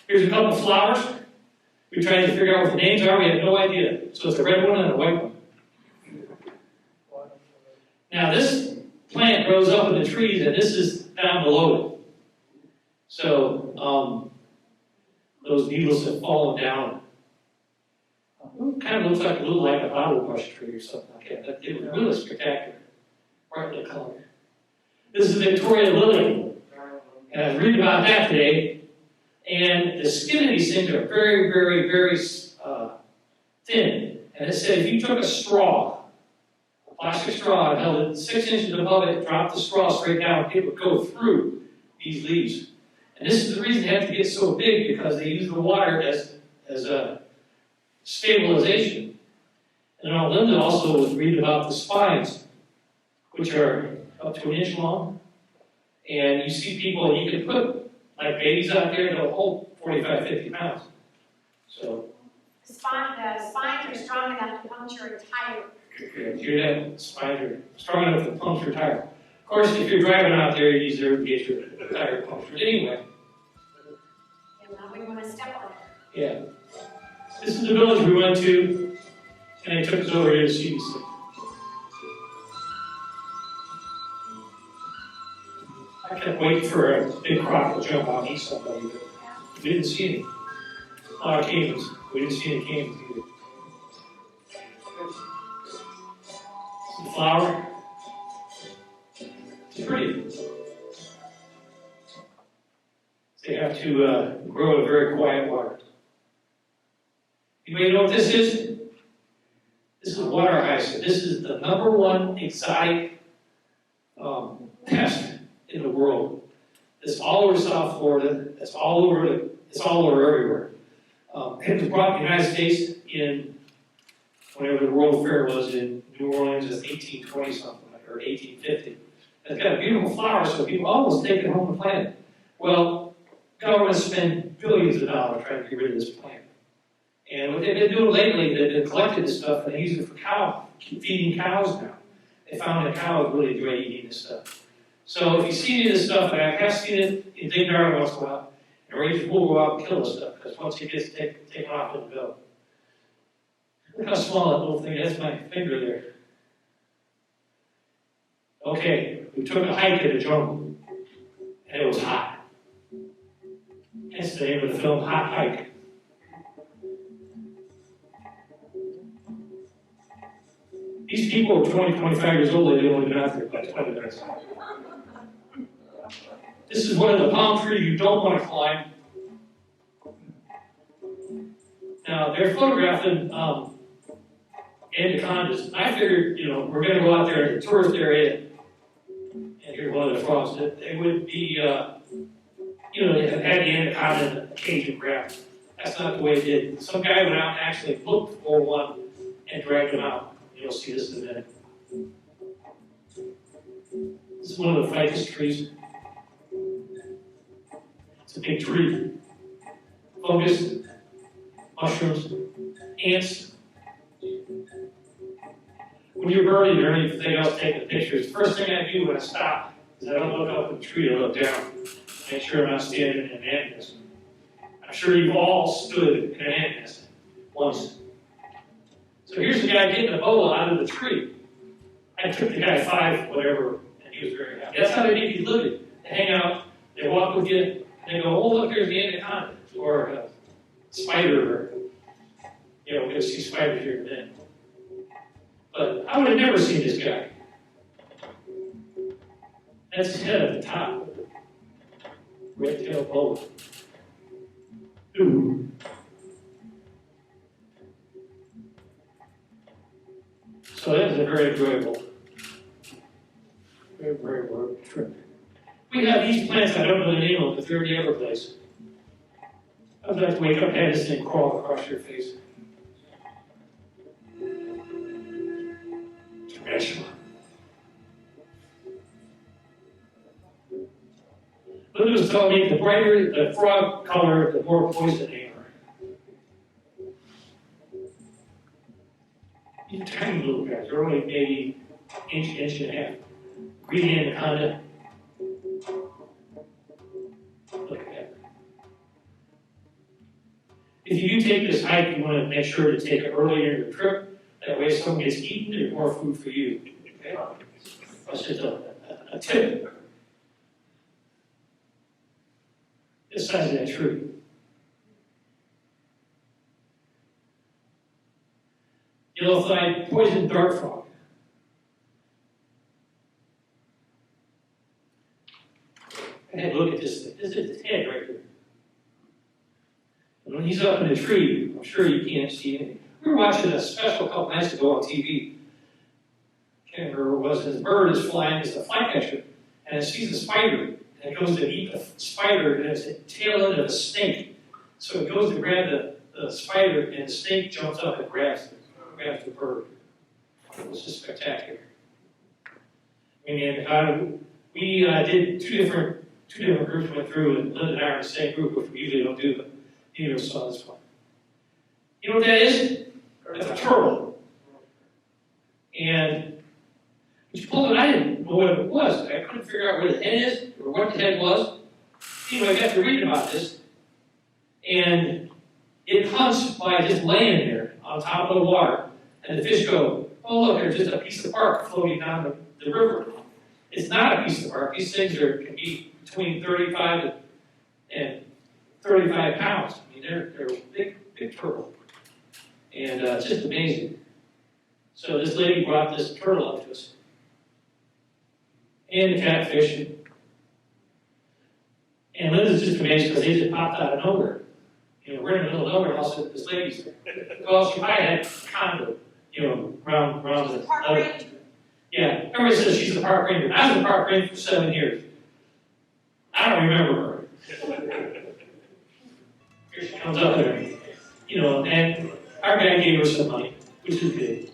Here's a couple flowers. We tried to figure out what the names are. We had no idea. So it's a red one and a white one. Now this plant grows up in the trees, and this is down below it. So those needles have fallen down. It kind of looks like a bottle brush tree or something like that. It was really spectacular. Brightly colored. This is Victoria lily. And I was reading about that today. And the skin of these things are very, very, very thin. And it said if you took a straw, a plastic straw, and held it 6 inches above it, dropped the straw straight down, it would go through these leaves. And this is the reason they have to get so big, because they use the water as a stabilization. And on Linda also was reading about the spines, which are up to 1 inch long. And you see people, and you can put like babies out there, they'll hold 45, 50 pounds. So. The spines are strong enough to puncture a tire. Yeah, hear that? Spines are strong enough to puncture a tire. Of course, if you're driving out there, you deserve to get your tire punctured anyway. And now we want to step on it. Yeah. This is the village we went to, and they took us over here to see these things. I kept waiting for a big croc to jump out and eat somebody, but we didn't see any. A lot of caimans. We didn't see any caimans either. Some flower. It's pretty. They have to grow in very quiet water. Anybody know what this is? This is water hyacinth. This is the #1 exotic pest in the world. It's all over South Florida. It's all over everywhere. It was brought to the United States in whenever the World Fair was in New Orleans in 1820 something, or 1850. It's got a beautiful flower, so people almost take it home and plant it. Well, governments spend billions of dollars trying to get rid of this plant. And what they've been doing lately, they've collected this stuff and they use it for feeding cows now. They found that cows really enjoy eating this stuff. So if you see any of this stuff, and I have seen it in Big Darwin once in a while, and rangers will go out and kill this stuff, because once it gets taken off, it'll go. Look how small that little thing is. That's my finger there. Okay, we took a hike in the jungle, and it was hot. Hence the name of the film, Hot Hike. These people are 20, 25 years old, they've only been out there about 20 minutes. This is one of the palm trees you don't want to climb. Now, they're photographing anacondas. I figured, we're going to go out there in the tourist area and hear one of the frogs. That they would be, they had the anaconda in a cage and grabbed it. That's not the way it did. Some guy went out and actually looked for one and dragged him out. You'll see this in a minute. This is one of the ficus trees. It's a big tree. Fungus, mushrooms, ants. When you're birding or anything else taking pictures, the first thing I do when I stop is I don't look up at the tree, I look down. Make sure I'm not standing in an ant nest. I'm sure you've all stood in an ant nest once. So here's the guy getting a boa out of the tree. I took the guy 5, whatever, and he was very happy. That's how they make you living. They hang out, they walk with you, and they go, oh, look, there's the anaconda. or a spider, or, you know, we're gonna see spiders here in a minute. But I would have never seen this guy. That's his head at the top. Red-tailed boa. Ooh. So that was a very enjoyable, very enjoyable trip. We have these plants, I don't know the name of them, but they're in the Everglades. I'd like to wake up and have this thing crawl across your face. Tarantula. Luke was telling me the brighter the frog color, the more poison they are. These tiny little guys, they're only maybe inch and a half. Green anaconda. Look at that. If you do take this hike, you want to make sure to take it earlier in your trip. That way, if someone gets eaten, there's more food for you. Okay? That's just a tip. The size of that tree. Yellow-thighed poison dart frog. Hey, look at this thing. This is his head right there. And when he's up in a tree, I'm sure you can't see anything. We were watching a special a couple nights ago on TV. Can't remember what it was. This bird is flying. It's a flycatcher, and it sees a spider. And it goes to eat the spider, and it's the tail end of a snake. So it goes to grab the spider, and the snake jumps up and grabs the bird. It was just spectacular. And we did two different groups went through, and Linda and I are in the same group, which we usually don't do, but neither of us saw this one. You know what that is? That's a turtle. And you pulled it, I didn't know what it was. I couldn't figure out where the head is or what the head was. Anyway, I got to reading about this. And it hunts by just laying there on top of the water. And the fish go, oh, look, there's just a piece of bark floating down the river. It's not a piece of bark. These things can be between 35 and 35 pounds. I mean, they're a big turtle. And it's just amazing. So this lady brought this turtle up to us. And the catfish. And Linda's just amazed because they just popped out of nowhere. You know, we're in the middle of nowhere, and all of a sudden this lady's there. Well, she probably had a condo, you know, around the Park ranger. Yeah, everybody says she's a park ranger. I was a park ranger for 7 years. I don't remember her. Here she comes up there, you know, and our guy gave her some money, which is good.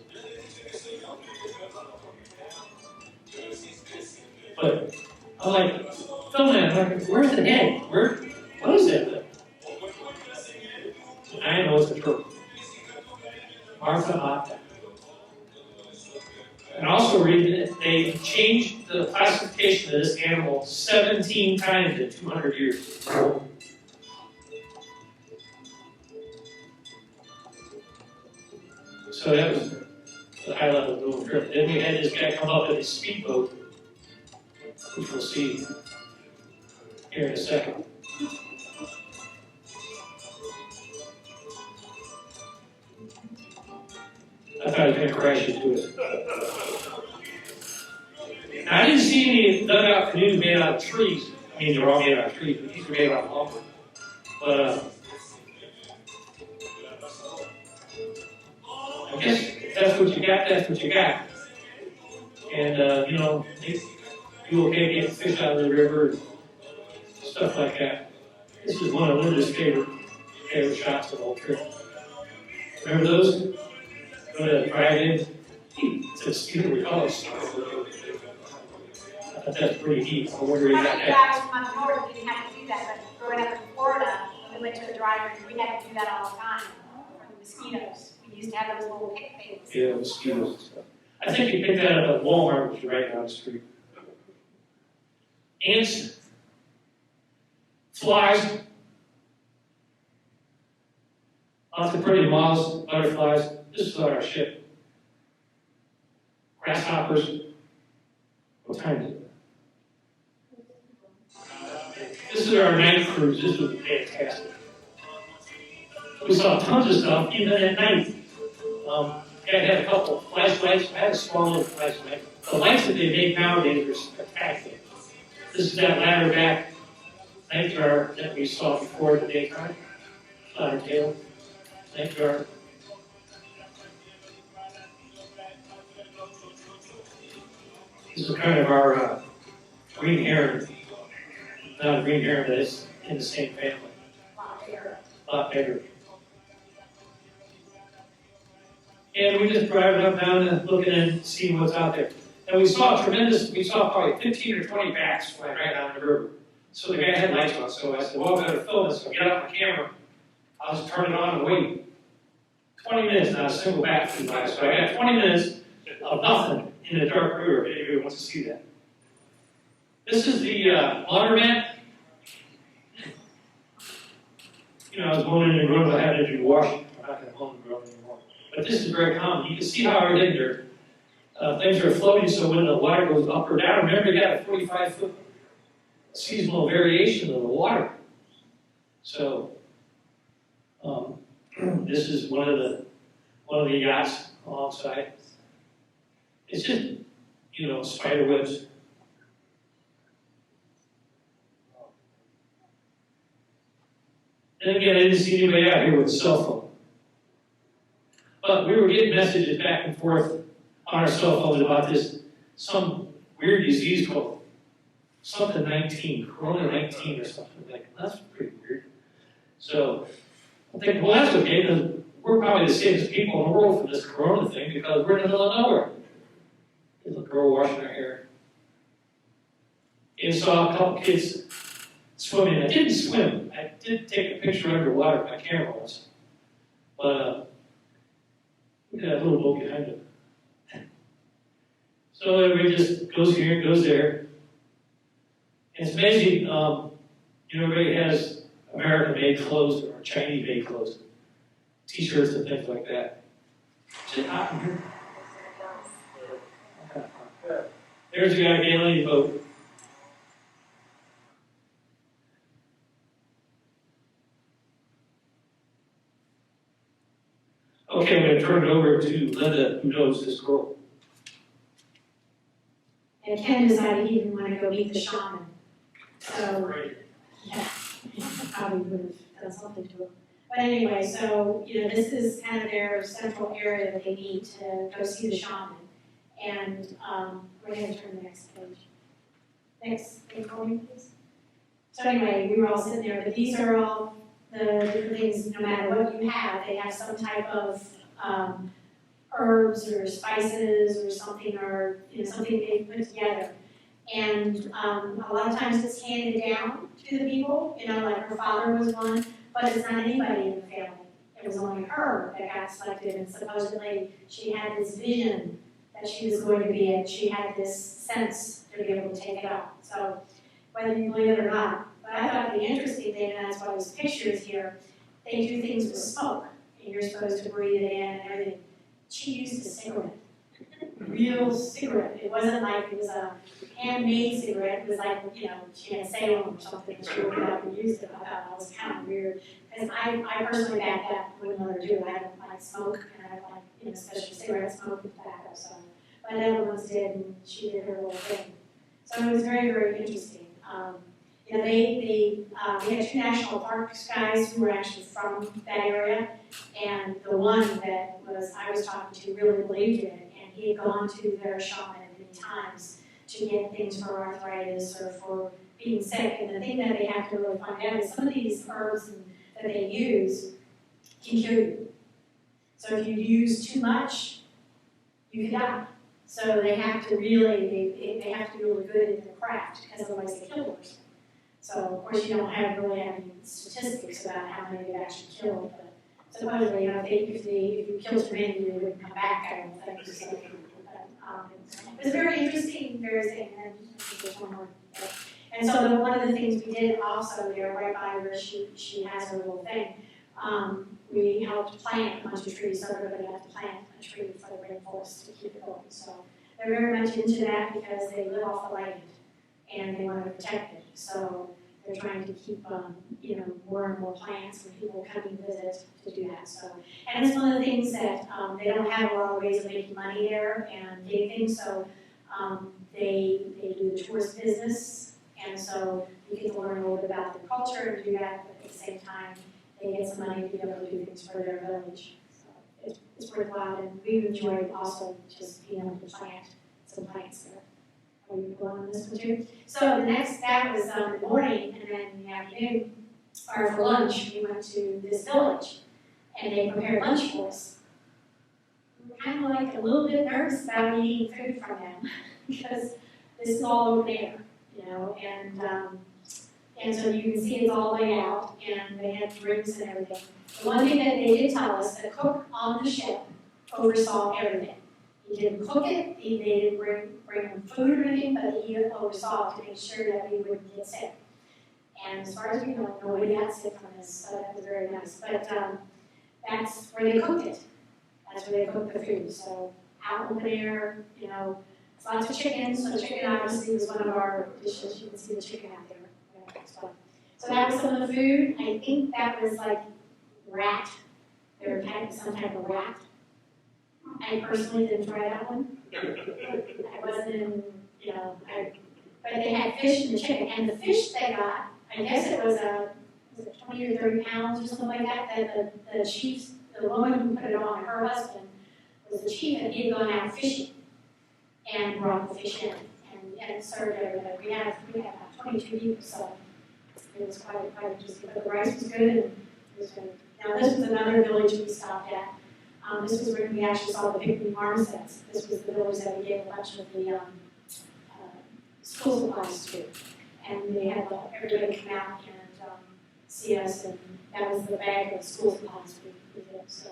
But I'm like, film that. I'm like, where's the head? What is that thing? I know it's a turtle. Martha Otta. And also reading it, they changed the classification of this animal 17 times in 200 years. So that was the high level little trip. Then we had this guy come up in his speedboat, which we'll see here in a second. I thought he was going to crash into it. Now, I didn't see any dugout canoes made out of trees. I mean, they're all made out of trees, but these are made out of lumber. But I guess if that's what you got, that's what you got. And, you know, you okay getting fish out of the river and stuff like that. This is one of Linda's favorite shots of the whole trip. Remember those? Go to drive-in. It's a scenery colors. I thought that's pretty neat. I wonder if How that many guys from up north didn't have to do that, but growing up in Florida, when we went to a drive-in, we had to do that all the time for the mosquitoes. We used to have those little pick things. Yeah, mosquitoes and stuff. I think you picked that up at Walmart, which is right down the street. Ants, flies, lots of pretty moths, butterflies. This is on our ship. Grasshoppers. What time is it? This is our night cruise. This was fantastic. We saw tons of stuff, even at night. I had a couple of flashlights. I had a small little flashlight. The lights that they make nowadays are spectacular. This is that ladder back night jar that we saw before the daytime. Ladder tail, night jar. This is kind of our green heron. Not a green heron, but it's in the same family. A lot bigger. And we just driving up down and looking and seeing what's out there. And we saw probably 15 or 20 bats flying right down the river. So the guy had lights on, so I said, well, I better film this. So I get out my camera. I'll just turn it on and wait. 20 minutes, not a single bat flew by. So I got 20 minutes of nothing in the dark river, if anybody wants to see that. This is the laundromat. You know, I was going in the room, I had to do washing. I'm not going to mow the room anymore. But this is very common. You can see how everything there, things are floating, so when the water goes up or down, remember you got a 45-foot seasonal variation of the water. So, this is one of the yachts alongside. It's just, you know, spider webs. And again, I didn't see anybody out here with a cell phone. But we were getting messages back and forth on our cell phones about some weird disease called something 19, Corona 19 or something like that. That's pretty weird. So I'm thinking, well, that's okay, because we're probably the safest people in the world from this Corona thing because we're in the middle of nowhere. There's a girl washing her hair. And saw a couple kids swimming. I didn't swim. I did take a picture underwater with my camera once. But look at that little boat behind it. So everybody just goes here and goes there. And it's amazing, you know, everybody has American-made clothes or Chinese-made clothes, T-shirts and things like that. Is it hot in here? There's a guy bailing a boat. Okay, I'm going to turn it over to Linda, who knows this girl. And Ken decided he didn't want to go meet the shaman. So, yeah, probably would have done something to him. But anyway, so, you know, this is kind of their central area that they need to go see the shaman. And go ahead and turn to the next page. Next page for me, please. So anyway, we were all sitting there, but these are all the different things, no matter what you have, they have some type of herbs or spices or something, or you know, something they put together. And a lot of times it's handed down to the people, you know, like her father was one, but it's not anybody in the family. It was only her that got selected, and supposedly she had this vision that she was going to be, and she had this sense to be able to take it out. So whether you believe it or not. But I thought the interesting thing, and that's why there's pictures here, they do things with smoke, and you're supposed to breathe it in and everything. She used a cigarette, real cigarette. It wasn't like it was a handmade cigarette. It was like, you know, she had Salem or something, and she opened up and used it. I thought that was kind of weird. Because I personally back that wouldn't let her do it. I don't like smoke, and I don't like, you know, especially cigarette smoke with tobacco. So, but other ones did, and she did her little thing. So it was very, very interesting. You know, we had two national parks guys who were actually from that area, and the one that I was talking to really believed in it, and he had gone to their shaman many times to get things for arthritis or for being sick. And the thing that they have to really find out is some of these herbs that they use can kill you. So if you use too much, you can die. So they have to really, they have to be really good at their craft, because otherwise they kill the person. So of course you don't really have any statistics about how many they've actually killed, but supposedly, you know, if you kill too many, you wouldn't come back, I don't think. So, it was very interesting, very thing, and I think there's one more. And so one of the things we did also there, right by where she has her little thing, we helped plant a bunch of trees, so everybody got to plant a tree for the rainforest to keep it going. So they're very much into that because they live off the land and they want to protect it. So they're trying to keep, more and more plants and people coming to visit to do that, so. And it's one of the things that, they don't have a lot of ways of making money there and getting things, so, they do the tourist business, and so you get to learn a little bit about their culture and do that, but at the same time, they get some money to be able to do things for their village. So it's worthwhile, and we've enjoyed also just being able to plant some plants there. Are you going on this one too? So that was the morning, and then in the afternoon, or for lunch, we went to this village, and they prepared lunch for us. We were kind of like a little bit nervous about eating food from them, because this is all open air, and so you can see it's all laid out, and they had drinks and everything. The one thing that they did tell us, the cook on the ship oversaw everything. He didn't cook it, they didn't bring them food or anything, but he oversaw to make sure that we wouldn't get sick. And as far as we know, nobody got sick from this, so that was very nice. But that's where they cooked it. That's where they cooked the food. So out open air, lots of chicken. So chicken obviously was one of our dishes. You can see the chicken out there. So that was some of the food. I think that was like rat. They were kind of some type of rat. I personally didn't try that one. I wasn't, but they had fish and chicken. And the fish they got, I guess it was 20 or 30 pounds or something like that, that the chief, the woman who put it on, her husband, was the chief, and he had gone out fishing and brought the fish in and served everybody. We had about 22 people, so it was quite interesting. But the rice was good, and it was good. Now this was another village we stopped at. This was when we actually saw the picnic marmosets. This was the village that we gave a bunch of the school supplies to. And they had everybody come out and see us, and that was the bag of school supplies we did. So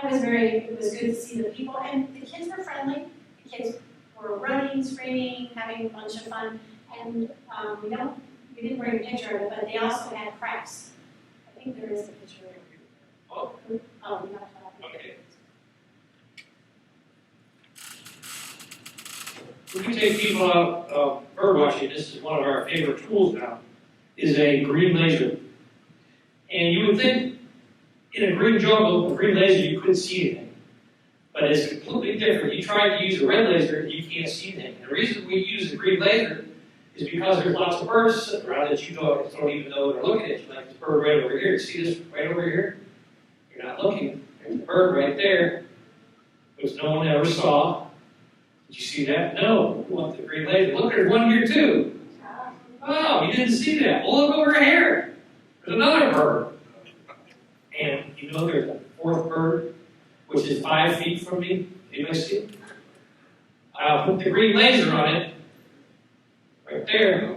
that was it was good to see the people, and the kids were friendly. The kids were running, screaming, having a bunch of fun, and we didn't bring a picture of it, but they also had crafts. I think there is a picture of it. Oh, Oh, we have okay. We can take people out bird watching. This is one of our favorite tools now, is a green laser. And you would think in a green jungle, a green laser, you couldn't see anything. But it's completely different. You try to use a red laser, you can't see anything. And the reason we use the green laser is because there's lots of birds sitting around that you don't even know they're looking at you. Like this bird right over here. See this right over here? You're not looking. There's a bird right there, which no one ever saw. Did you see that? No. You want the green laser. Look, there's one here too. Oh, you didn't see that. Well, look over here. There's another bird. And there's a fourth bird, which is 5 feet from me. Anybody see it? I'll put the green laser on it. Right there.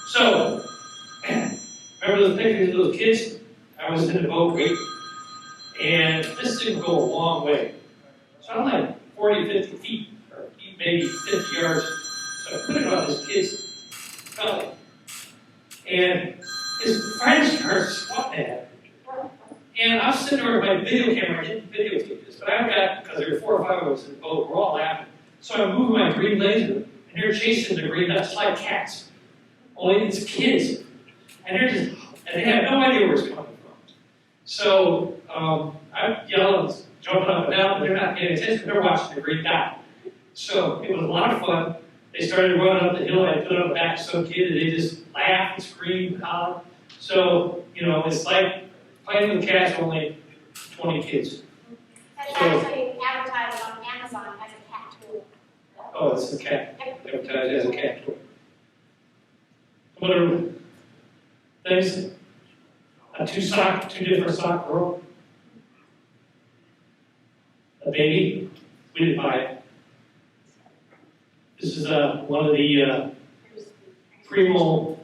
So, remember those pictures of those kids? I was in the boat wait, and this thing will go a long way. So I'm like 40, 50 feet, or maybe 50 yards. So I put it on this kid's belly. And his friends started swatting at it. And I'm sitting there with my video camera, I didn't videotape this, but I've got, because there were 4 or 5 of us in the boat, we're all laughing. So I move my green laser, and they're chasing the green, that's like cats. Only it's kids. And and they have no idea where it's coming from. So I'm yelling, jumping up and down, but they're not paying attention, they're watching the green dot. So it was a lot of fun. They started running up the hill, I put it on the back of some kid, and they just laughed and screamed and hollered. So, it's like playing with cats, only 20 kids. That's actually advertised on Amazon as a cat tool. Oh, it's a cat. Advertised as a cat toy. What are things? Two different sock girl. A baby. We didn't buy it. This is one of the primo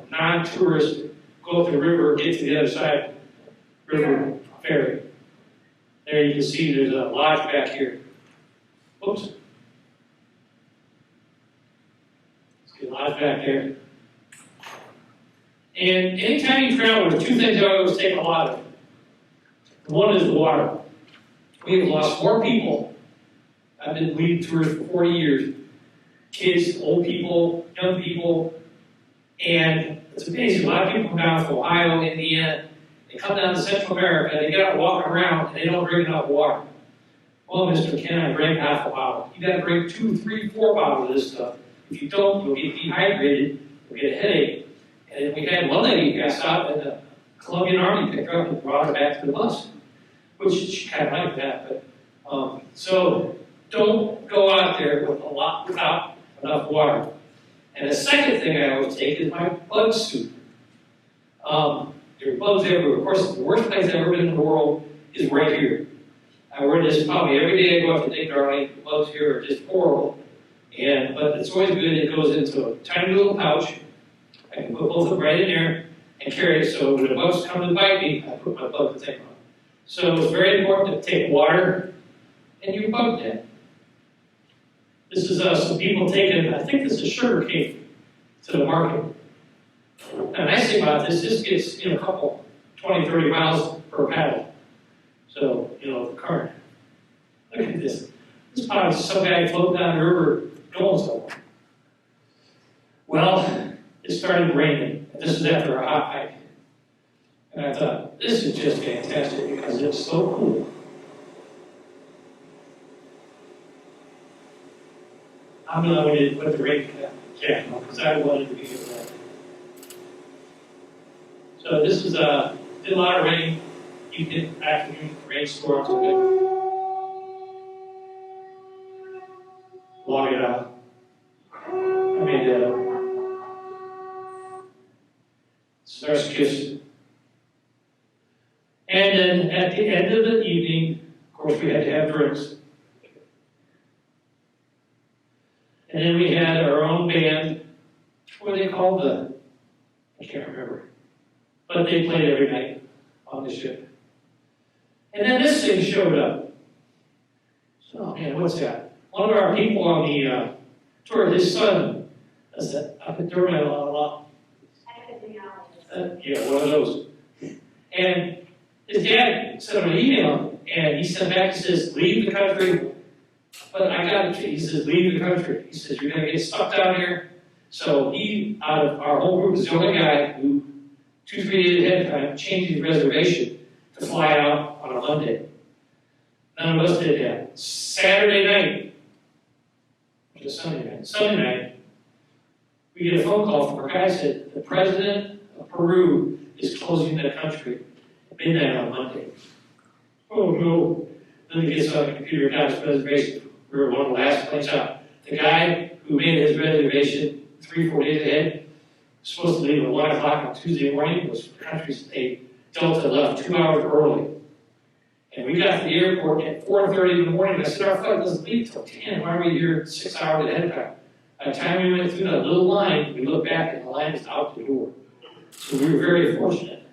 non-tourist go up the river, get to the other side, river ferry. There you can see there's a lodge back here. Oops. There's a lodge back there. And anytime you travel, there's 2 things I always take a lot of. One is the water. We have lost more people. I've been leading tours for 40 years. Kids, old people, young people. And it's amazing, a lot of people come down from Ohio, Indiana, they come down to Central America, they get out walking around, and they don't drink enough water. Well, Mr. Ken, I drank half a bottle. You gotta drink 2, 3, 4 bottles of this stuff. If you don't, you'll get dehydrated, you'll get a headache. And we had one lady pass out, and the Colombian Army picked her up and brought her back to the bus, which she kind of liked that. But so don't go out there without enough water. And the second thing I always take is my bug suit. There are bugs everywhere. Of course, the worst place I've ever been in the world is right here. I wear this probably every day I go out to Dick Darling. The bugs here are just horrible. But it's always good. It goes into a tiny little pouch. I can put both of them right in there and carry it. So when the bugs come to bite me, I put my bug thing on. So it's very important to take water and your bug net. This is some people taking, I think this is sugar cane to the market. And the nice thing about this gets a couple, 20, 30 miles per paddle. So, the current. Look at this. This is probably some guy floating down the river going somewhere. Well, it started raining. And this is after a hot hike. And I thought, this is just fantastic because it's so cool. I'm going to put the rain jacket on because I wanted to be here for that. So this is did a lot of rain. You get afternoon rainstorms. Log it out. I made that up. Starts kissing. And then at the end of the evening, of course, we had to have drinks. And then we had our own band. What are they called? I can't remember. But they played every night on the ship. And then this thing showed up. So, man, what's that? One of our people on the tour, his son, I said, I could turn that on a lot. Yeah, one of those. And his dad sent him an email, and he sent back, he says, leave the country. But I got it, he says, leave the country. He says, you're going to get stuck down here. So he, out of our whole group, is the only guy who, 2-3 days ahead of time, changed his reservation to fly out on a Monday. None of us did that. Saturday night, which is Sunday night, we get a phone call from our guy that said, the president of Peru is closing the country at midnight on Monday. Oh no. Then he gets on the computer, got his reservation. We were one of the last planes out. The guy who made his reservation 3-4 days ahead was supposed to leave at 1 o'clock on Tuesday morning. Was countries, Delta left 2 hours early. And we got to the airport at 4:30 in the morning. I said, our flight doesn't leave till 10. Why are we here 6 hours ahead of time? By the time we went through that little line, we looked back and the line was out the door. So we were very fortunate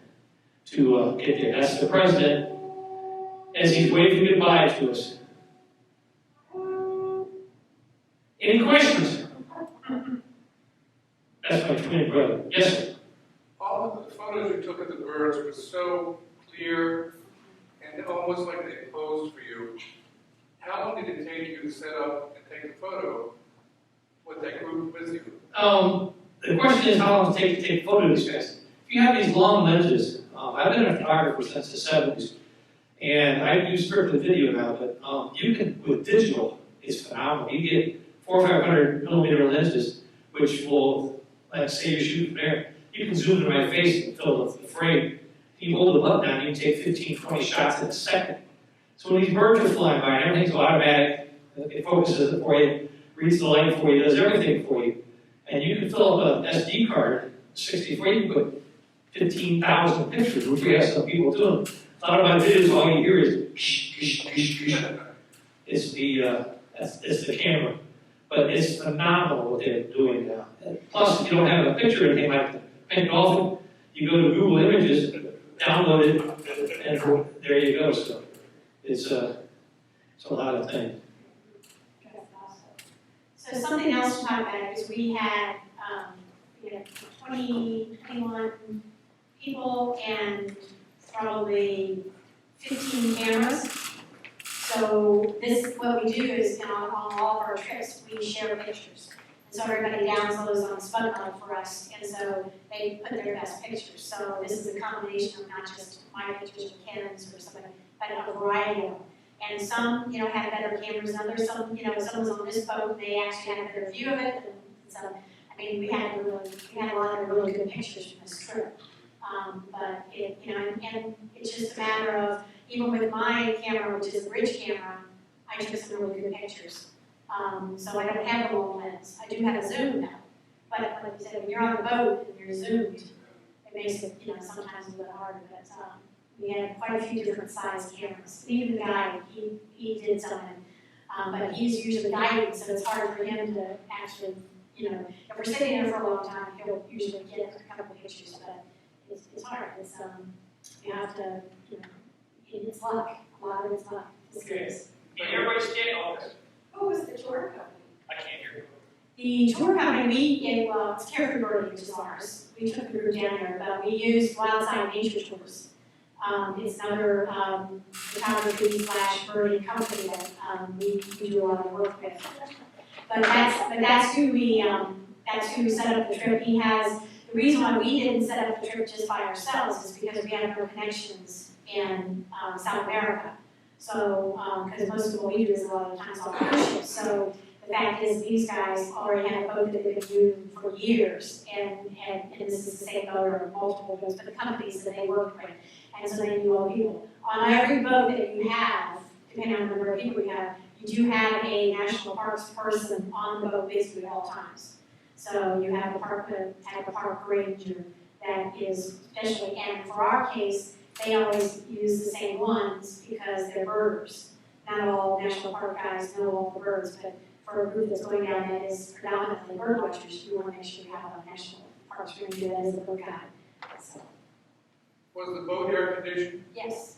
to get there. That's the president as he's waving goodbye to us. Any questions? That's my twin brother. Yes, sir. All of the photos you took of the birds were so clear and almost like they posed for you. How long did it take you to set up and take a photo with that group with you? The question is how long does it take to take photos, guys? If you have these long lenses, I've been a photographer since the 70s, and I do strictly video now, but you can, with digital, it's phenomenal. You get 400 or 500 millimeter lenses, which will, let's say you're shooting there, you can zoom into my face and fill the frame. If you hold the button down, you can take 15, 20 shots in a second. So when these birds are flying by, everything's automatic, it focuses it for you, reads the light for you, does everything for you. And you can fill up an SD card, 64, you can put 15,000 pictures, which we have some people doing. A lot of my videos, all you hear is shh, shh, shh, shh. It's the camera. But it's phenomenal what they're doing now. Plus, if you don't have a picture or anything like the pink dolphin, you go to Google Images, download it, and there you go. So it's a lot of things. That's awesome. So something else to talk about is we had 20, 21 people and probably 15 cameras. So what we do is on all of our trips, we share pictures. And so everybody downloads on SpudCloud for us, and so they put their best pictures. So this is a combination of not just my pictures or Ken's or somebody, but a variety of them. And some, you know, had better cameras than others. Some, you know, someone was on this boat, they actually had a better view of it. And so, I mean, we had a lot of really good pictures from this trip. But it, you know, and it's just a matter of, even with my camera, which is a bridge camera, I took some really good pictures. So I don't have a long lens. I do have a zoom now. But like you said, when you're on the boat and you're zoomed, it makes it, you know, sometimes a little harder. But we had quite a few different size cameras. Even the guy, he did something, but he's usually guiding, so it's hard for him to actually, you know, if we're sitting there for a long time, he'll usually get a couple of pictures, but it's hard. It's you have to, you know, it's luck. A lot of it's luck. Okay. Can everybody stand on this? Who was the tour company? I can't hear you. The tour company, it's Carefree Birdie, which is ours. We took the group down there, but we used Wildside Nature Tours. It's another photography / birding company that we do a lot of work with. But that's who who set up the trip. The reason why we didn't set up the trip just by ourselves is because we had no connections in South America. So, because most of what we do is a lot of times on cruise ships. So the fact is, these guys already had a boat that they've been using for years, and this is the same boat or multiple boats, but the companies that they work with, and so they knew all the people. On every boat that you have, depending on the number of people you have, you do have a national parks person on the boat basically at all times. So you have a park ranger that is especially, and for our case, they always use the same ones because they're birders. Not all national park guys know all the birds, but for a group that's going down that is predominantly bird watchers, you want to make sure you have a national parks ranger that is a bird guide. So, Was the boat air conditioned? yes.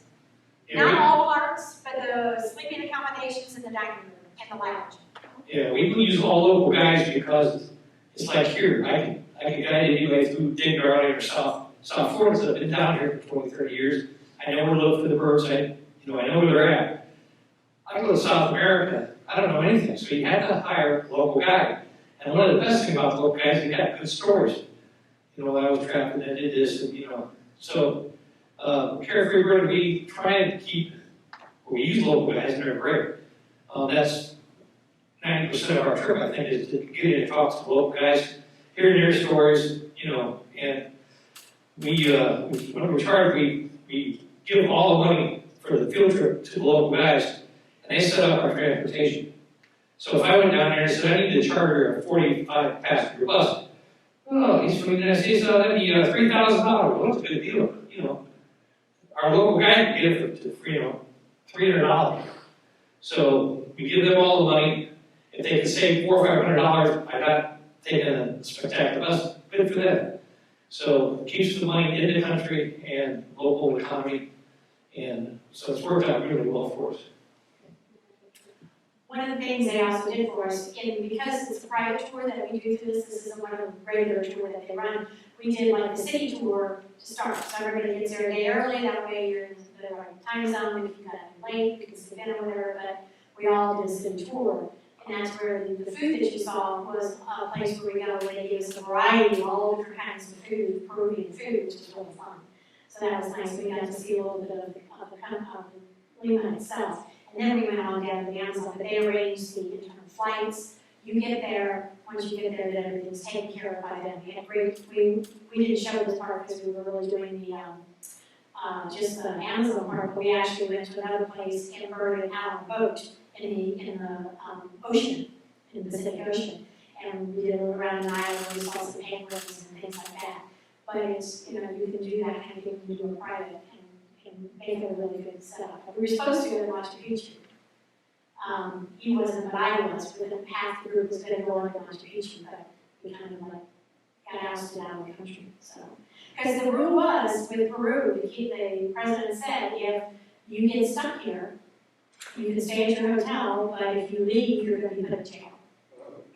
Yeah, Not all parks, but the sleeping accommodations in the dining room and the lounge. we use all local guys because it's like here, I can guide anybody through Denver out here South Florida. So I've been down here for 20, 30 years. I know where to look for the birds. I know where they're at. I go to South America, I don't know anything, so you have to hire a local guide. And one of the best things about local guys, you got good stories. You know, I was trapped and I did this, and you know. So, Carefree Bird, we try and we use local guys, and they're great. That's 90% of our trip, I think, is to get in and talk to the local guys, hearing their stories, you know, and when we're charged, we give them all the money for the field trip to the local guys, and they set up our transportation. So if I went down there and said, I need to charter a 45-passenger bus, oh, he's from the United States, that'd be $3,000. Well, that's a good deal, you know. Our local guy can get it for, you know, $300. So we give them all the money. If they can save $400 or $500 by not taking a spectacular bus, good for them. So it keeps the money in the country and local economy, and so it's worked out really well for us. One of the things they also did for us, and because it's a private tour that we do through this isn't one of the regular tour that they run, we did like the city tour to start. So everybody gets there a day early, that way you're in the right time zone. If you got late, you can sleep in or whatever, but we all did a city tour. And that's where the food that you saw was a place where we go, where they gave us a variety of all different kinds of food, Peruvian food, which was really fun. So that was nice. We got to see a little bit of the Lima itself. And then we went on down to the Amazon, but they arranged the internal flights. You get there, once you get there, then everything's taken care of by them. We had we didn't show this part because we were really doing the, just the Amazon part, but we actually went to another place and birded out on a boat in the ocean, in the Pacific Ocean. And we did a little around an island, we saw some penguins and things like that. But it's, you know, you can do that kind of thing when you do a private and make it a really good setup. We were supposed to go to Machu Picchu. He wasn't, but I was, within half the group was going to go on to Machu Picchu, but we kind of like got ousted out of the country. So, because the rule was with Peru, the president said, if you get stuck here, you can stay at your hotel, but if you leave, you're going to be put in jail.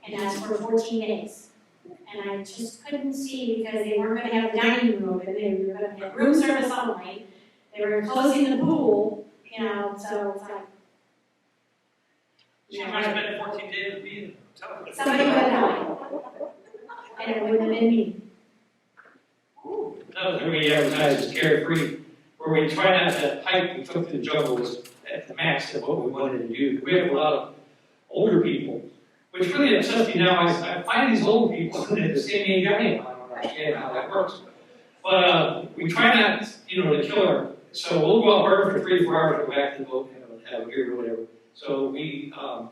And that's for 14 days. And I just couldn't see because they weren't going to have the dining room open. They were going to have room service only. They were closing the pool, you know, so it's like, She might have spent 14 days with me. Somebody would have died. And it wouldn't have been me. That was every advertised as carefree, where we try not to hype we took to the jungle was at the max of what we wanted to do. We have a lot of older people, which really upsets me now. I find these old people at the same age I am. I don't understand how that works. But we try not, to kill her. So we'll go out hard for 3 to 4 hours, go back to the boat, have a beer or whatever. So we, a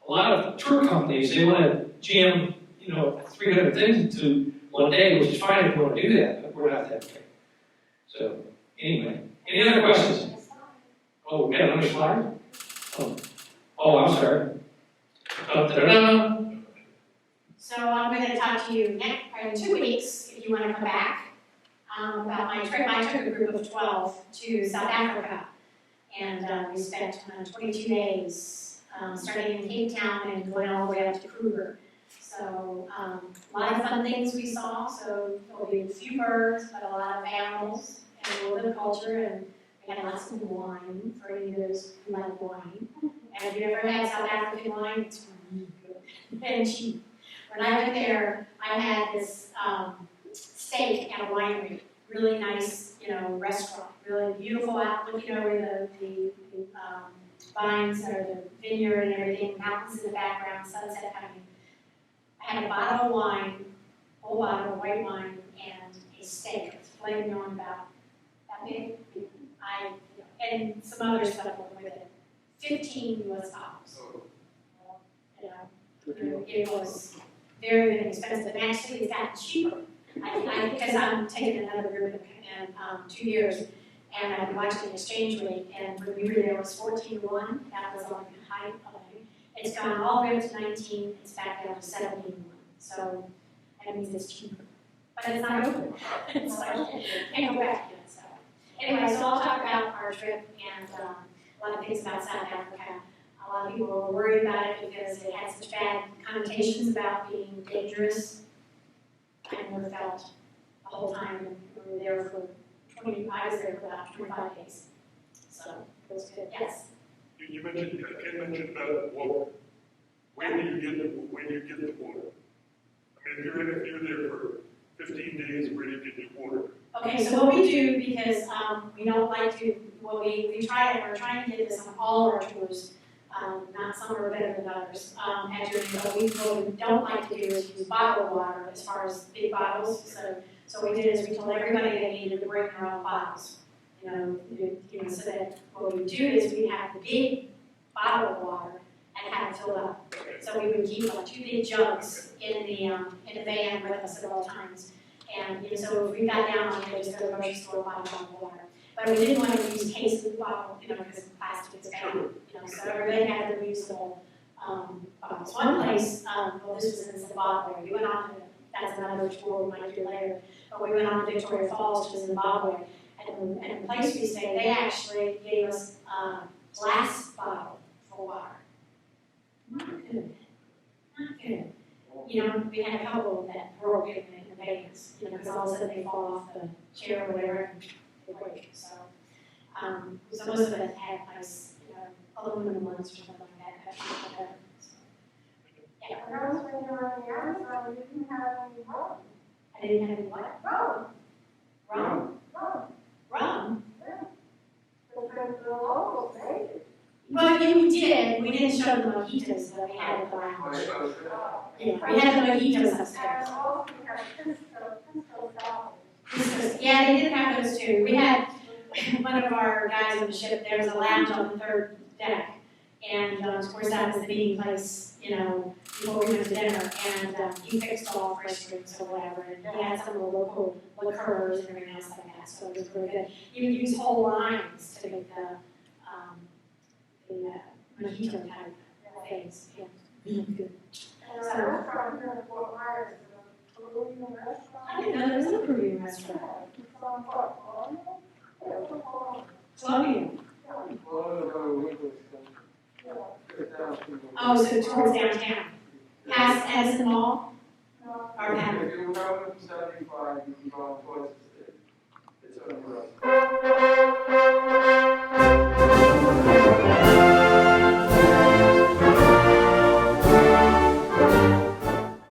lot of tour companies, they want to jam, 300 things into one day, which is fine if you want to do that, but we're not that way. So, anyway, any other questions? Oh, we got another slide? Oh, I'm sorry. Da-da-da. So I'm going to talk to you in 2 weeks, if you want to come back, about my trip. I took a group of 12 to South Africa, and we spent 22 days, starting in Cape Town and going all the way up to Kruger. So a lot of fun things we saw. So there'll be a few birds, but a lot of animals and a little bit of culture, and we had lots of wine for any of those who like wine. And if you ever had South African wine, it's really good and cheap. When I went there, I had this steak at a winery, really nice, restaurant, really beautiful out, looking over the vines or the vineyard and everything, mountains in the background, sunset coming. I had a bottle of wine, whole bottle of white wine, and a steak with flame on about that big. And some other stuff with it. 15 US dollars. It was very, very expensive. And actually, it's gotten cheaper. Because I'm taking another group in 2 years, and I've been watching the exchange rate, and when we were there, it was 14-1. That was on the high of it. It's gone all the way up to 19. It's back down to 17-1. So that means it's cheaper. But it's not open. So I can't go back yet. So anyway, so I'll talk about our trip and a lot of things about South Africa. A lot of people were worried about it because it had such bad connotations about being dangerous. I never felt the whole time. We were there for I was there for about 25 days. So it was good. Yes? You mentioned, Ken mentioned about water. When do you get the water? I mean, if you're there for 15 days, where do you get the water? Okay, so what we do, because we don't like to, we're trying to get this on all our tours. Not some are better than others. What we don't like to do is use bottled water as far as big bottles. So what we did is we told everybody they needed to bring their own bottles. So that what we do is we have the big bottle of water and have it filled up. So we would keep 2 big jugs in the van with us at all times. And so if we got down on it, just go to the grocery store, buy a bottle of water. But we didn't want to use cases of bottle, because plastic is bad. So everybody had the reusable bottles. One place, this was in Zimbabwe. We went on to, that's another tour we might do later. But we went on to Victoria Falls, which is Zimbabwe. And the place we stayed, they actually gave us a glass bottle for water. Not good. Not good. We had a couple that broke in Vegas, because all of a sudden they fall off the chair or whatever and they break. So most of it had nice, aluminum ones or something like that. Yeah. When I was when you were in the Amazon, you didn't have any rum. I didn't have any what? Rum. Rum? Rum? Yeah. Because the locals made it. Well, yeah, we did. We didn't show the mojitos that we had at the lounge. Yeah, we had the mojitos upstairs. And also we had Pisco sours. Yeah, they did have those too. We had one of our guys on the ship, there was a lounge on the 3rd deck. And of course that was the meeting place, before we went to dinner. And he fixed all fresh drinks or whatever. And he had some of the local liqueurs and everything else like that. So it was really good. You would use whole limes to make the mojito type things. Yeah, really good. And the restaurant here in Fort Myers, the Peruvian restaurant. I didn't know there was a Peruvian restaurant. It's on Fort Colonial. Colonial. Yeah. Oh, so towards downtown. Past Edison Mall? Or past? If you come from 75, you can go on towards the city. It's on the road.